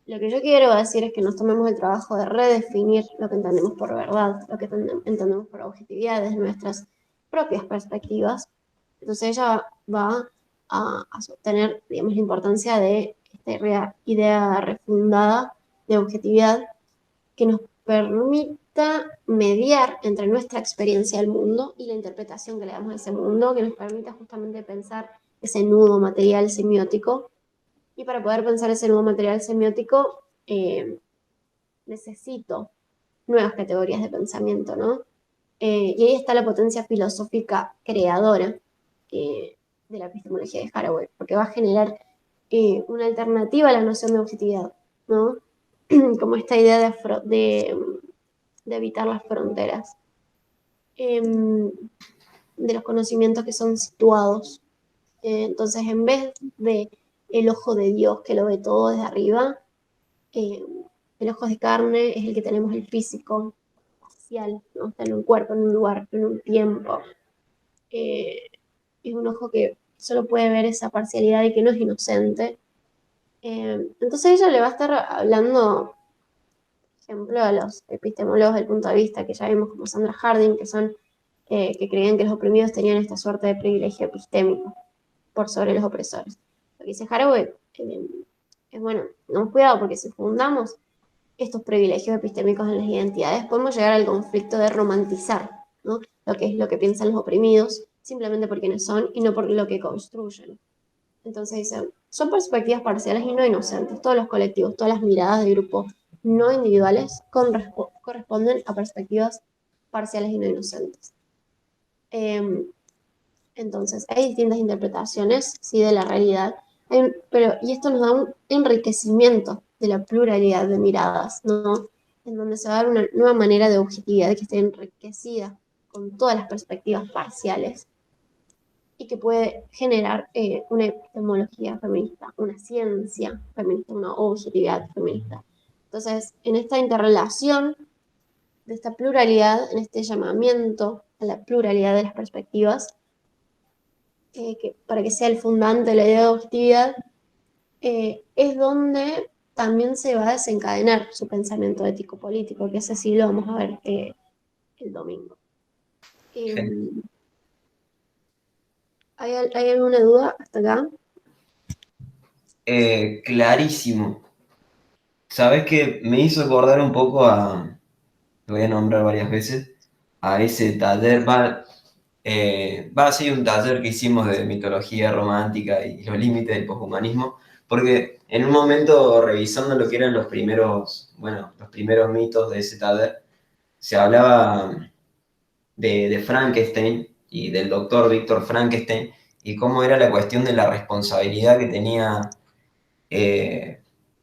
lo que yo quiero decir es que nos tomemos el trabajo de redefinir lo que entendemos por verdad, lo que entendemos por objetividad desde nuestras propias perspectivas. Entonces ella va a sostener, digamos, la importancia de esta idea refundada de objetividad que nos permita mediar entre nuestra experiencia del mundo y la interpretación que le damos a ese mundo, que nos permita justamente pensar ese nudo material semiótico. Y para poder pensar ese nuevo material semiótico, necesito nuevas categorías de pensamiento, ¿no? Y ahí está la potencia filosófica creadora de la epistemología de Haraway, porque va a generar una alternativa a la noción de objetividad, ¿no? Como esta idea de evitar las fronteras, de los conocimientos que son situados. Entonces, en vez de el ojo de Dios que lo ve todo desde arriba, eh, el ojo de carne es el que tenemos el físico, espacial, ¿no? Está en un cuerpo, en un lugar, en un tiempo. Eh, es un ojo que solo puede ver esa parcialidad y que no es inocente. Entonces ella le va a estar hablando, por ejemplo, a los epistemólogos del punto de vista que ya vimos como Sandra Harding, que creían que los oprimidos tenían esta suerte de privilegio epistémico por sobre los opresores. Lo que dice Haraway es, bueno, tengamos cuidado porque si fundamos estos privilegios epistémicos en las identidades, podemos llegar al conflicto de romantizar, ¿no? Lo que es lo que piensan los oprimidos, simplemente por quienes son y no por lo que construyen. Entonces dicen, son perspectivas parciales y no inocentes. Todos los colectivos, todas las miradas de grupo no individuales corresponden a perspectivas parciales y no inocentes. Entonces, hay distintas interpretaciones, sí, de la realidad, y esto nos da un enriquecimiento de la pluralidad de miradas, ¿no? En donde se va a dar una nueva manera de objetividad que esté enriquecida con todas las perspectivas parciales y que puede generar una epistemología feminista, una ciencia feminista, una objetividad feminista. Entonces, en esta interrelación de esta pluralidad, en este llamamiento a la pluralidad de las perspectivas, para que sea el fundante de la idea de objetividad, es donde también se va a desencadenar su pensamiento ético-político, que ese sí lo vamos a ver el domingo. ¿Hay alguna duda hasta acá? Clarísimo. ¿Sabes qué? Me hizo acordar un poco lo voy a nombrar varias veces, a ese taller, sí, un taller que hicimos de mitología romántica y los límites del poshumanismo, porque en un momento, revisando lo que eran los primeros mitos de ese taller, se hablaba de Frankenstein y del doctor Víctor Frankenstein y cómo era la cuestión de la responsabilidad que tenía eh,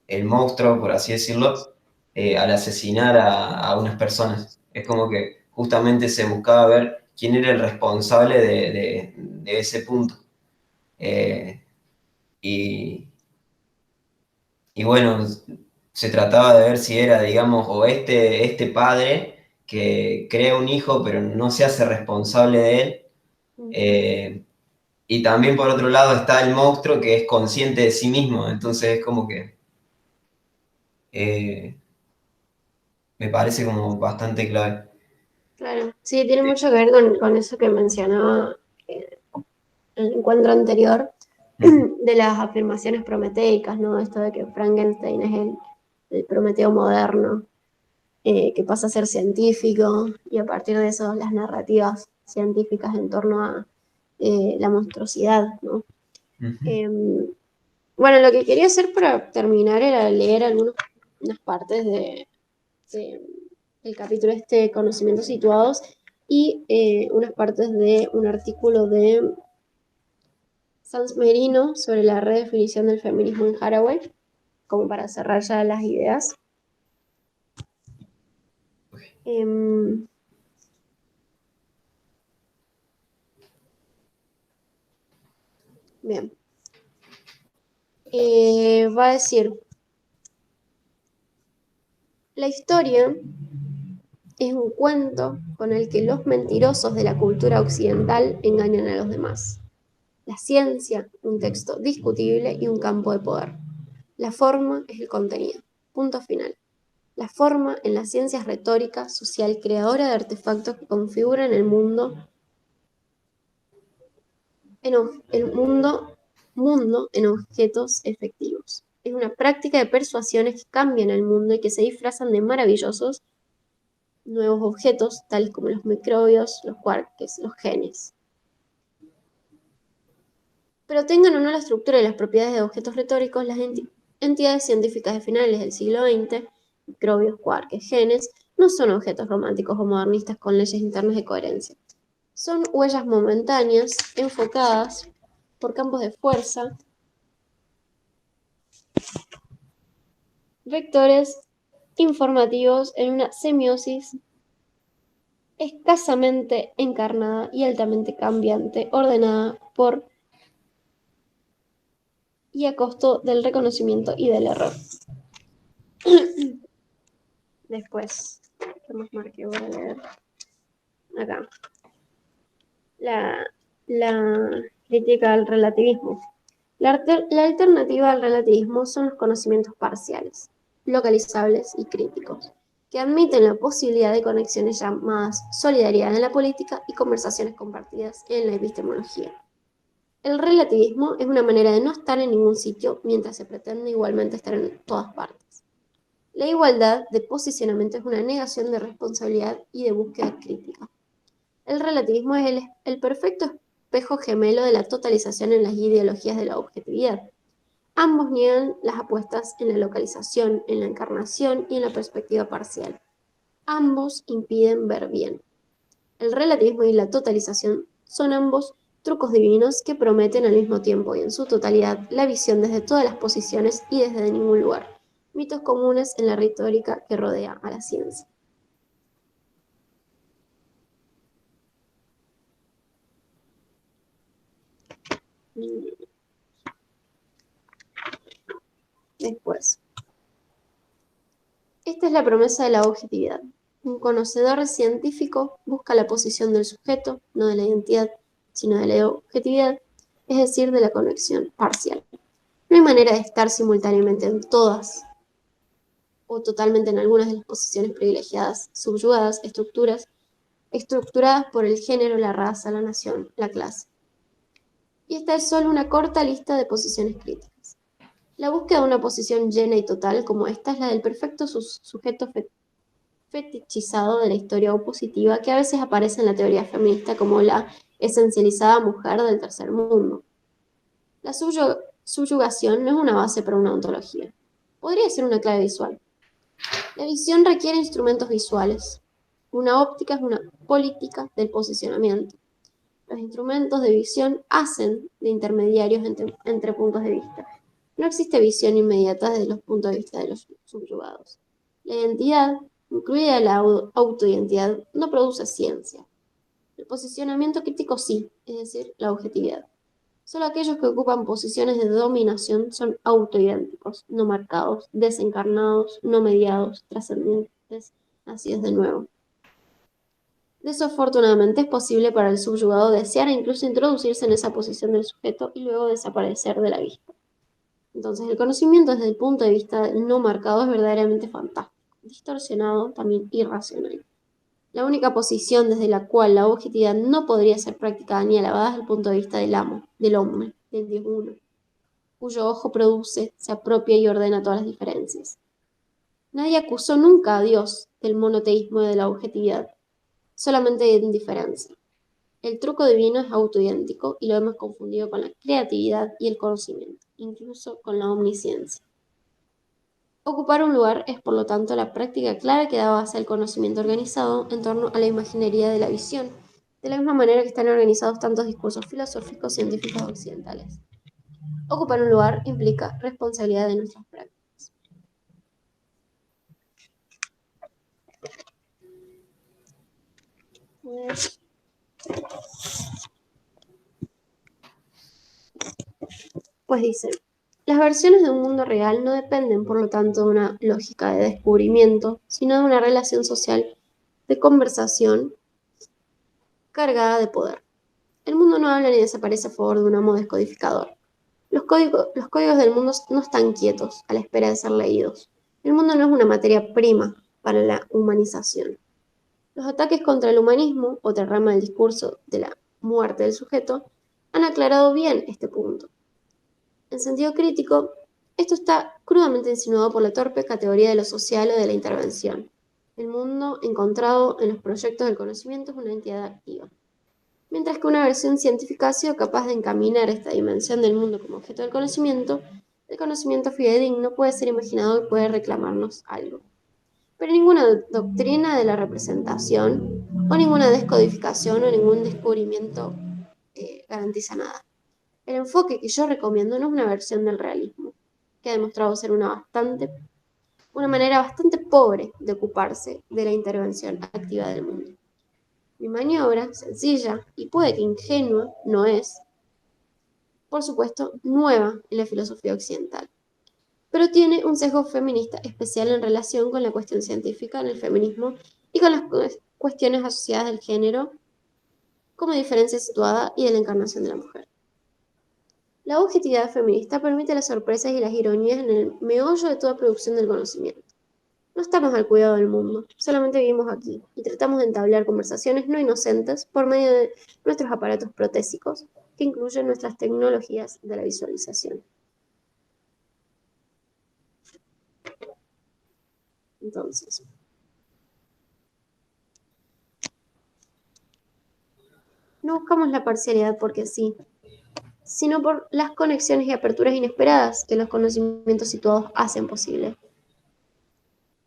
el monstruo, por así decirlo, al asesinar a unas personas. Es como que justamente se buscaba ver quién era el responsable de ese punto. Eh, y, y bueno, se trataba de ver si era, digamos, o este padre que crea un hijo pero no se hace responsable de él. Y también por otro lado está el monstruo que es consciente de sí mismo, entonces es como que eh, me parece como bastante clave. Claro, sí, tiene mucho que ver con eso que mencionaba en el encuentro anterior, Ujú. de las afirmaciones prometeicas, ¿no? Esto de que Frankenstein es el Prometeo moderno, que pasa a ser científico, y a partir de eso las narrativas científicas en torno a la monstruosidad, ¿no? Ujú. Bueno, lo que quería hacer para terminar era leer unas partes de- del capítulo este, Conocimientos Situados, y unas partes de un artículo de Sans Merino sobre la redefinición del feminismo en Haraway, como para cerrar ya las ideas. Em, Bien. Va a decir, la historia es un cuento con el que los mentirosos de la cultura occidental engañan a los demás. La ciencia, un texto discutible y un campo de poder. La forma es el contenido. Punto final. La forma en la ciencia es retórica, social, creadora de artefactos que configuran el mundo en objetos efectivos. Es una práctica de persuasiones que cambian el mundo y que se disfrazan de maravillosos nuevos objetos, tales como los microbios, los quarks, los genes. Pero tengan o no la estructura y las propiedades de objetos retóricos, las entidades científicas de finales del siglo XX, microbios, quarks, genes, no son objetos románticos o modernistas con leyes internas de coherencia. Son huellas momentáneas, enfocadas por campos de fuerza, vectores informativos en una semiosis escasamente encarnada y altamente cambiante, ordenada por y a costo del reconocimiento y del error. Después, ¿qué más marqué? Voy a leer acá. La crítica al relativismo. La alternativa al relativismo son los conocimientos parciales, localizables y críticos, que admiten la posibilidad de conexiones llamadas solidaridad en la política y conversaciones compartidas en la epistemología. El relativismo es una manera de no estar en ningún sitio mientras se pretende igualmente estar en todas partes. La igualdad de posicionamiento es una negación de responsabilidad y de búsqueda crítica. El relativismo es el perfecto espejo gemelo de la totalización en las ideologías de la objetividad. Ambos niegan las apuestas en la localización, en la encarnación y en la perspectiva parcial. Ambos impiden ver bien. El relativismo y la totalización son ambos trucos divinos que prometen al mismo tiempo y en su totalidad la visión desde todas las posiciones y desde ningún lugar, mitos comunes en la retórica que rodea a la ciencia. Después, esta es la promesa de la objetividad. Un conocedor científico busca la posición del sujeto, no de la identidad, sino de la objetividad, es decir, de la conexión parcial. No hay manera de estar simultáneamente en todas o totalmente en algunas de las posiciones privilegiadas, subyugadas, estructuradas por el género, la raza, la nación, la clase. Y esta es solo una corta lista de posiciones críticas. La búsqueda de una posición llena y total como esta es la del perfecto sujeto fetichizado de la historia opositiva que a veces aparece en la teoría feminista como la esencializada mujer del tercer mundo. La subyugación no es una base para una ontología. Podría ser una clave visual. La visión requiere instrumentos visuales. Una óptica es una política del posicionamiento. Los instrumentos de visión hacen de intermediarios entre puntos de vista. No existe visión inmediata desde los puntos de vista de los subyugados. La identidad, incluida la autoidentidad, no produce ciencia. El posicionamiento crítico sí, es decir, la objetividad. Solo aquellos que ocupan posiciones de dominación son autoidénticos, no marcados, desencarnados, no mediados, trascendentes, nacidos de nuevo. Desafortunadamente es posible para el subyugado desear e incluso introducirse en esa posición del sujeto y luego desaparecer de la vista. Entonces el conocimiento desde el punto de vista no marcado es verdaderamente fantástico, distorsionado, también irracional. La única posición desde la cual la objetividad no podría ser practicada ni alabada es el punto de vista del amo, del hombre, del Dios uno, cuyo ojo produce, se apropia y ordena todas las diferencias. Nadie acusó nunca a Dios del monoteísmo y de la objetividad, solamente de indiferencia. El truco divino es autoidéntico y lo hemos confundido con la creatividad y el conocimiento, incluso con la omnisciencia. Ocupar un lugar es, por lo tanto, la práctica clave que da base al conocimiento organizado en torno a la imaginería de la visión, de la misma manera que están organizados tantos discursos filosóficos científicos occidentales. Ocupar un lugar implica responsabilidad de nuestras prácticas. Pues dice, las versiones de un mundo real no dependen, por lo tanto, de una lógica de descubrimiento, sino de una relación social de conversación cargada de poder. El mundo no habla ni desaparece a favor de un amo descodificador. Los códigos del mundo no están quietos a la espera de ser leídos. El mundo no es una materia prima para la humanización. Los ataques contra el humanismo, otra rama del discurso de la muerte del sujeto, han aclarado bien este punto. En sentido crítico, esto está crudamente insinuado por la torpe categoría de lo social o de la intervención. El mundo encontrado en los proyectos del conocimiento es una entidad activa. Mientras que una versión científica ha sido capaz de encaminar esta dimensión del mundo como objeto del conocimiento, el conocimiento fidedigno puede ser imaginado y puede reclamarnos algo. Pero ninguna doctrina de la representación, o ninguna descodificación, o ningún descubrimiento garantiza nada. El enfoque que yo recomiendo no es una versión del realismo, que ha demostrado ser una manera bastante pobre de ocuparse de la intervención activa del mundo. Mi maniobra, sencilla y puede que ingenua, no es, por supuesto, nueva en la filosofía occidental, pero tiene un sesgo feminista especial en relación con la cuestión científica en el feminismo y con las cuestiones asociadas del género como diferencia situada y de la encarnación de la mujer. La objetividad feminista permite las sorpresas y las ironías en el meollo de toda producción del conocimiento. No estamos al cuidado del mundo, solamente vivimos aquí y tratamos de entablar conversaciones no inocentes por medio de nuestros aparatos protésicos, que incluyen nuestras tecnologías de la visualización. Entonces, no buscamos la parcialidad porque sí, sino por las conexiones y aperturas inesperadas que los conocimientos situados hacen posible.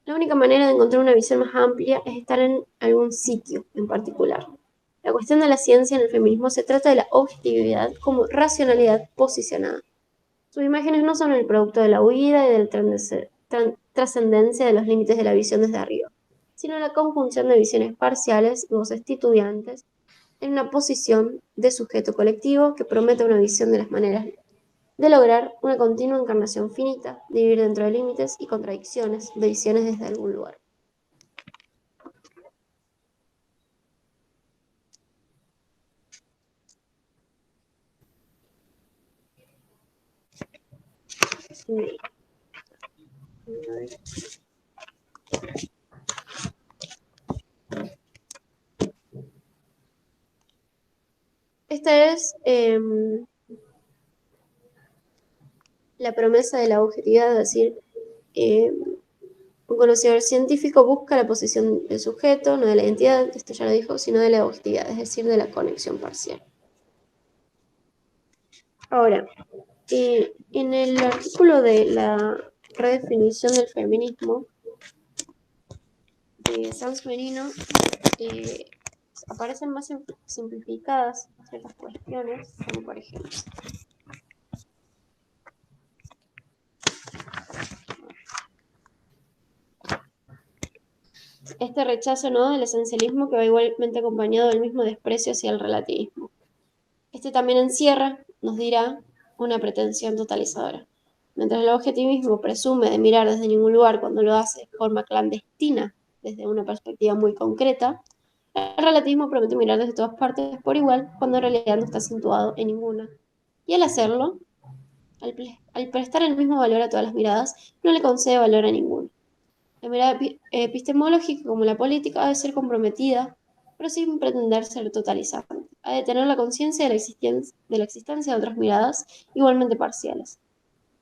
La única manera de encontrar una visión más amplia es estar en algún sitio en particular. La cuestión de la ciencia en el feminismo se trata de la objetividad como racionalidad posicionada. Sus imágenes no son el producto de la huida y de la trascendencia de los límites de la visión desde arriba, sino la conjunción de visiones parciales y voces titubeantes en una posición de sujeto colectivo que promete una visión de las maneras de lograr una continua encarnación finita, de vivir dentro de límites y contradicciones, de visiones desde algún lugar. Esta es la promesa de la objetividad, es decir, un conocedor científico busca la posición del sujeto, no de la identidad, esto ya lo dijo, sino de la objetividad, es decir, de la conexión parcial. Ahora, en el artículo de la redefinición del feminismo de Sanz Merino, aparecen más simplificadas ciertas cuestiones, como por ejemplo, este rechazo, ¿no?, del esencialismo que va igualmente acompañado del mismo desprecio hacia el relativismo. Este también encierra, nos dirá, una pretensión totalizadora. Mientras el objetivismo presume de mirar desde ningún lugar cuando lo hace de forma clandestina, desde una perspectiva muy concreta, el relativismo promete mirar desde todas partes por igual cuando en realidad no está situado en ninguna. Y al hacerlo, al prestar el mismo valor a todas las miradas, no le concede valor a ninguna. La mirada epistemológica, como la política, ha de ser comprometida, pero sin pretender ser totalizante. Ha de tener la conciencia de la existencia de otras miradas igualmente parciales.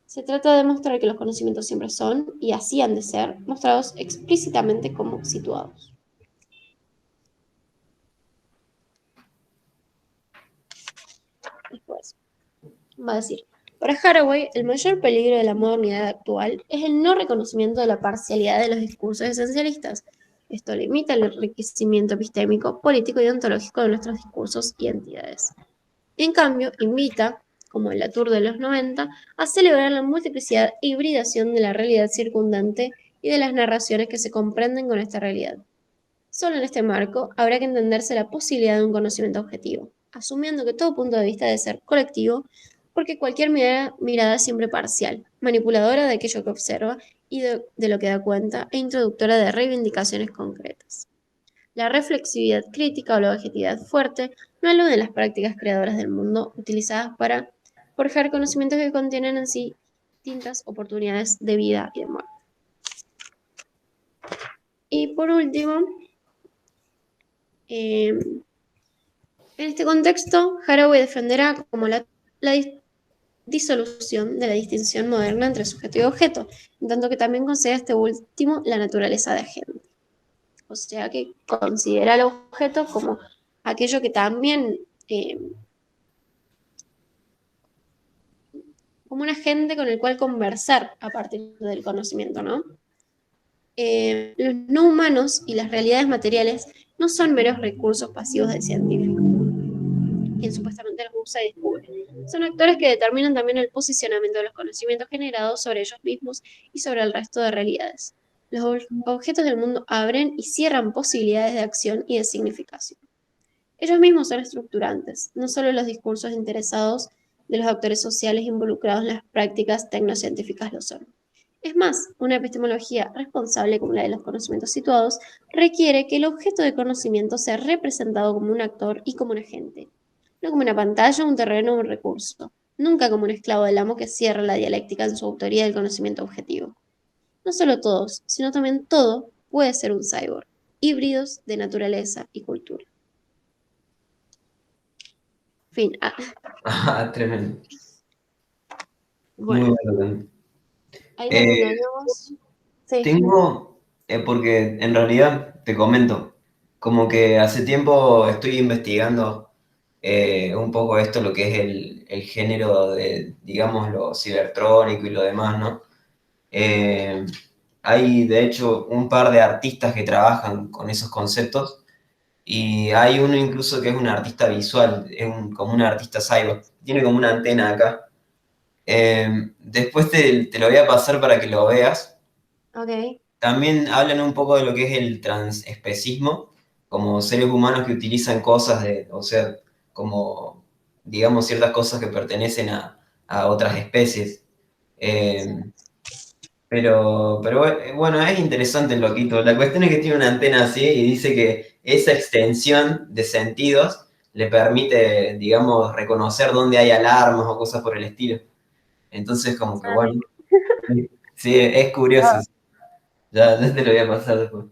Se trata de demostrar que los conocimientos siempre son, y así han de ser, mostrados explícitamente como situados. Después, va a decir, para Haraway, el mayor peligro de la modernidad actual es el no reconocimiento de la parcialidad de los discursos esencialistas. Esto limita el enriquecimiento epistémico, político y ontológico de nuestros discursos y entidades. En cambio, invita, como el Latour de los 90, a celebrar la multiplicidad e hibridación de la realidad circundante y de las narraciones que se comprenden con esta realidad. Solo en este marco habrá que entenderse la posibilidad de un conocimiento objetivo, asumiendo que todo punto de vista debe ser colectivo, porque cualquier mirada es siempre parcial, manipuladora de aquello que observa y de lo que da cuenta, e introductora de reivindicaciones concretas. La reflexividad crítica o la objetividad fuerte no alude a las prácticas creadoras del mundo utilizadas para forjar conocimientos que contienen en sí distintas oportunidades de vida y de muerte. Y por último, en este contexto, Haraway defenderá como la disolución de la distinción moderna entre sujeto y objeto, en tanto que también concede a este último la naturaleza de agente. O sea que considera al objeto como aquello que también, como un agente con el cual conversar a partir del conocimiento, ¿no? Los no humanos y las realidades materiales no son meros recursos pasivos del científico, quien supuestamente los usa y descubre. Son actores que determinan también el posicionamiento de los conocimientos generados sobre ellos mismos y sobre el resto de realidades. Los objetos del mundo abren y cierran posibilidades de acción y de significación. Ellos mismos son estructurantes, no solo los discursos interesados de los actores sociales involucrados en las prácticas tecnocientíficas lo son. Es más, una epistemología responsable como la de los conocimientos situados requiere que el objeto de conocimiento sea representado como un actor y como un agente, no como una pantalla, un terreno o un recurso, nunca como un esclavo del amo que cierra la dialéctica en su autoría del conocimiento objetivo. No solo todos, sino también todo puede ser un cyborg, híbridos de naturaleza y cultura. Fin. Tremendo. Bueno, Muy bueno. ahí Eh, terminaríamos. Sí. Tengo, porque en realidad te comento, como que hace tiempo estoy investigando un poco esto, lo que es el género de, digamos, lo cibertrónico y lo demás, ¿no? Eh, Hay, de hecho, un par de artistas que trabajan con esos conceptos Y hay uno incluso que es un artista visual, como un artista cyber. Tiene como una antena acá. Después te lo voy a pasar para que lo veas. Ok, También hablan un poco de lo que es el transespecismo, como seres humanos que utilizan cosas o sea, como, digamos, ciertas cosas que pertenecen a otras especies. sí, Eh, pero bueno, es interesante el loquito. La cuestión es que tiene una antena así y dice que esa extensión de sentidos le permite, digamos, reconocer dónde hay alarmas o cosas por el estilo. Entonces, como que sabe. bueno, sí, es curioso. Ah, Ya te lo voy a pasar después.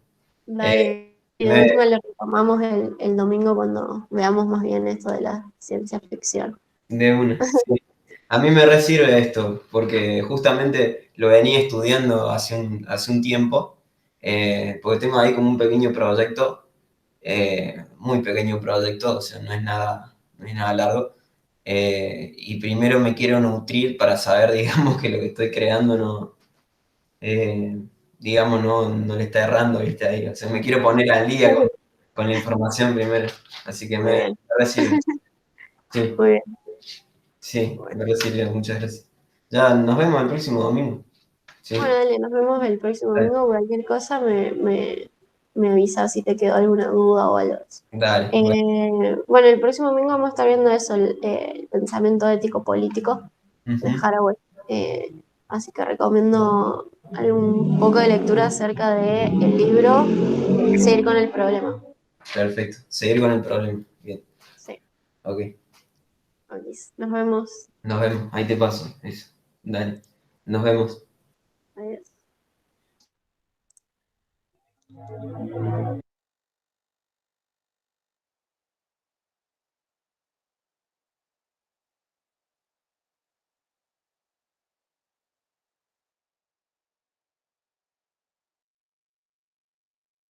Eh, dale, y de me- última lo retomamos el domingo cuando veamos más bien esto de la ciencia ficción. de una. Sí. A mí me re sirve esto, porque justamente lo venía estudiando hace un tiempo, porque tengo ahí como un pequeño proyecto, muy pequeño proyecto, o sea, no es nada largo. Y primero me quiero nutrir para saber, digamos, que lo que estoy creando no, eh, digamos, no le está errando, ¿viste? Ahí. O sea, me quiero poner al día con la información primero. Así que Muy me bien, re sirve. Sí. muy bien. Sí, Bueno, me parece Silvia, muchas gracias. Ya nos vemos el próximo domingo. bueno, Sí, dale, nos vemos el próximo dale, domingo. Cualquier cosa me avisas si te quedó alguna duda o algo. dale, bueno, Bueno, el próximo domingo vamos a estar viendo eso, el pensamiento ético político de ujú, Haraway. Eh, Así que recomiendo algún poco de lectura acerca del libro Seguir con el problema. perfecto. Seguir con el problema. Bien, Sí, ok. ok. Nos vemos. Nos vemos. Ahí te paso. Eso. Dale. Nos vemos. Adiós.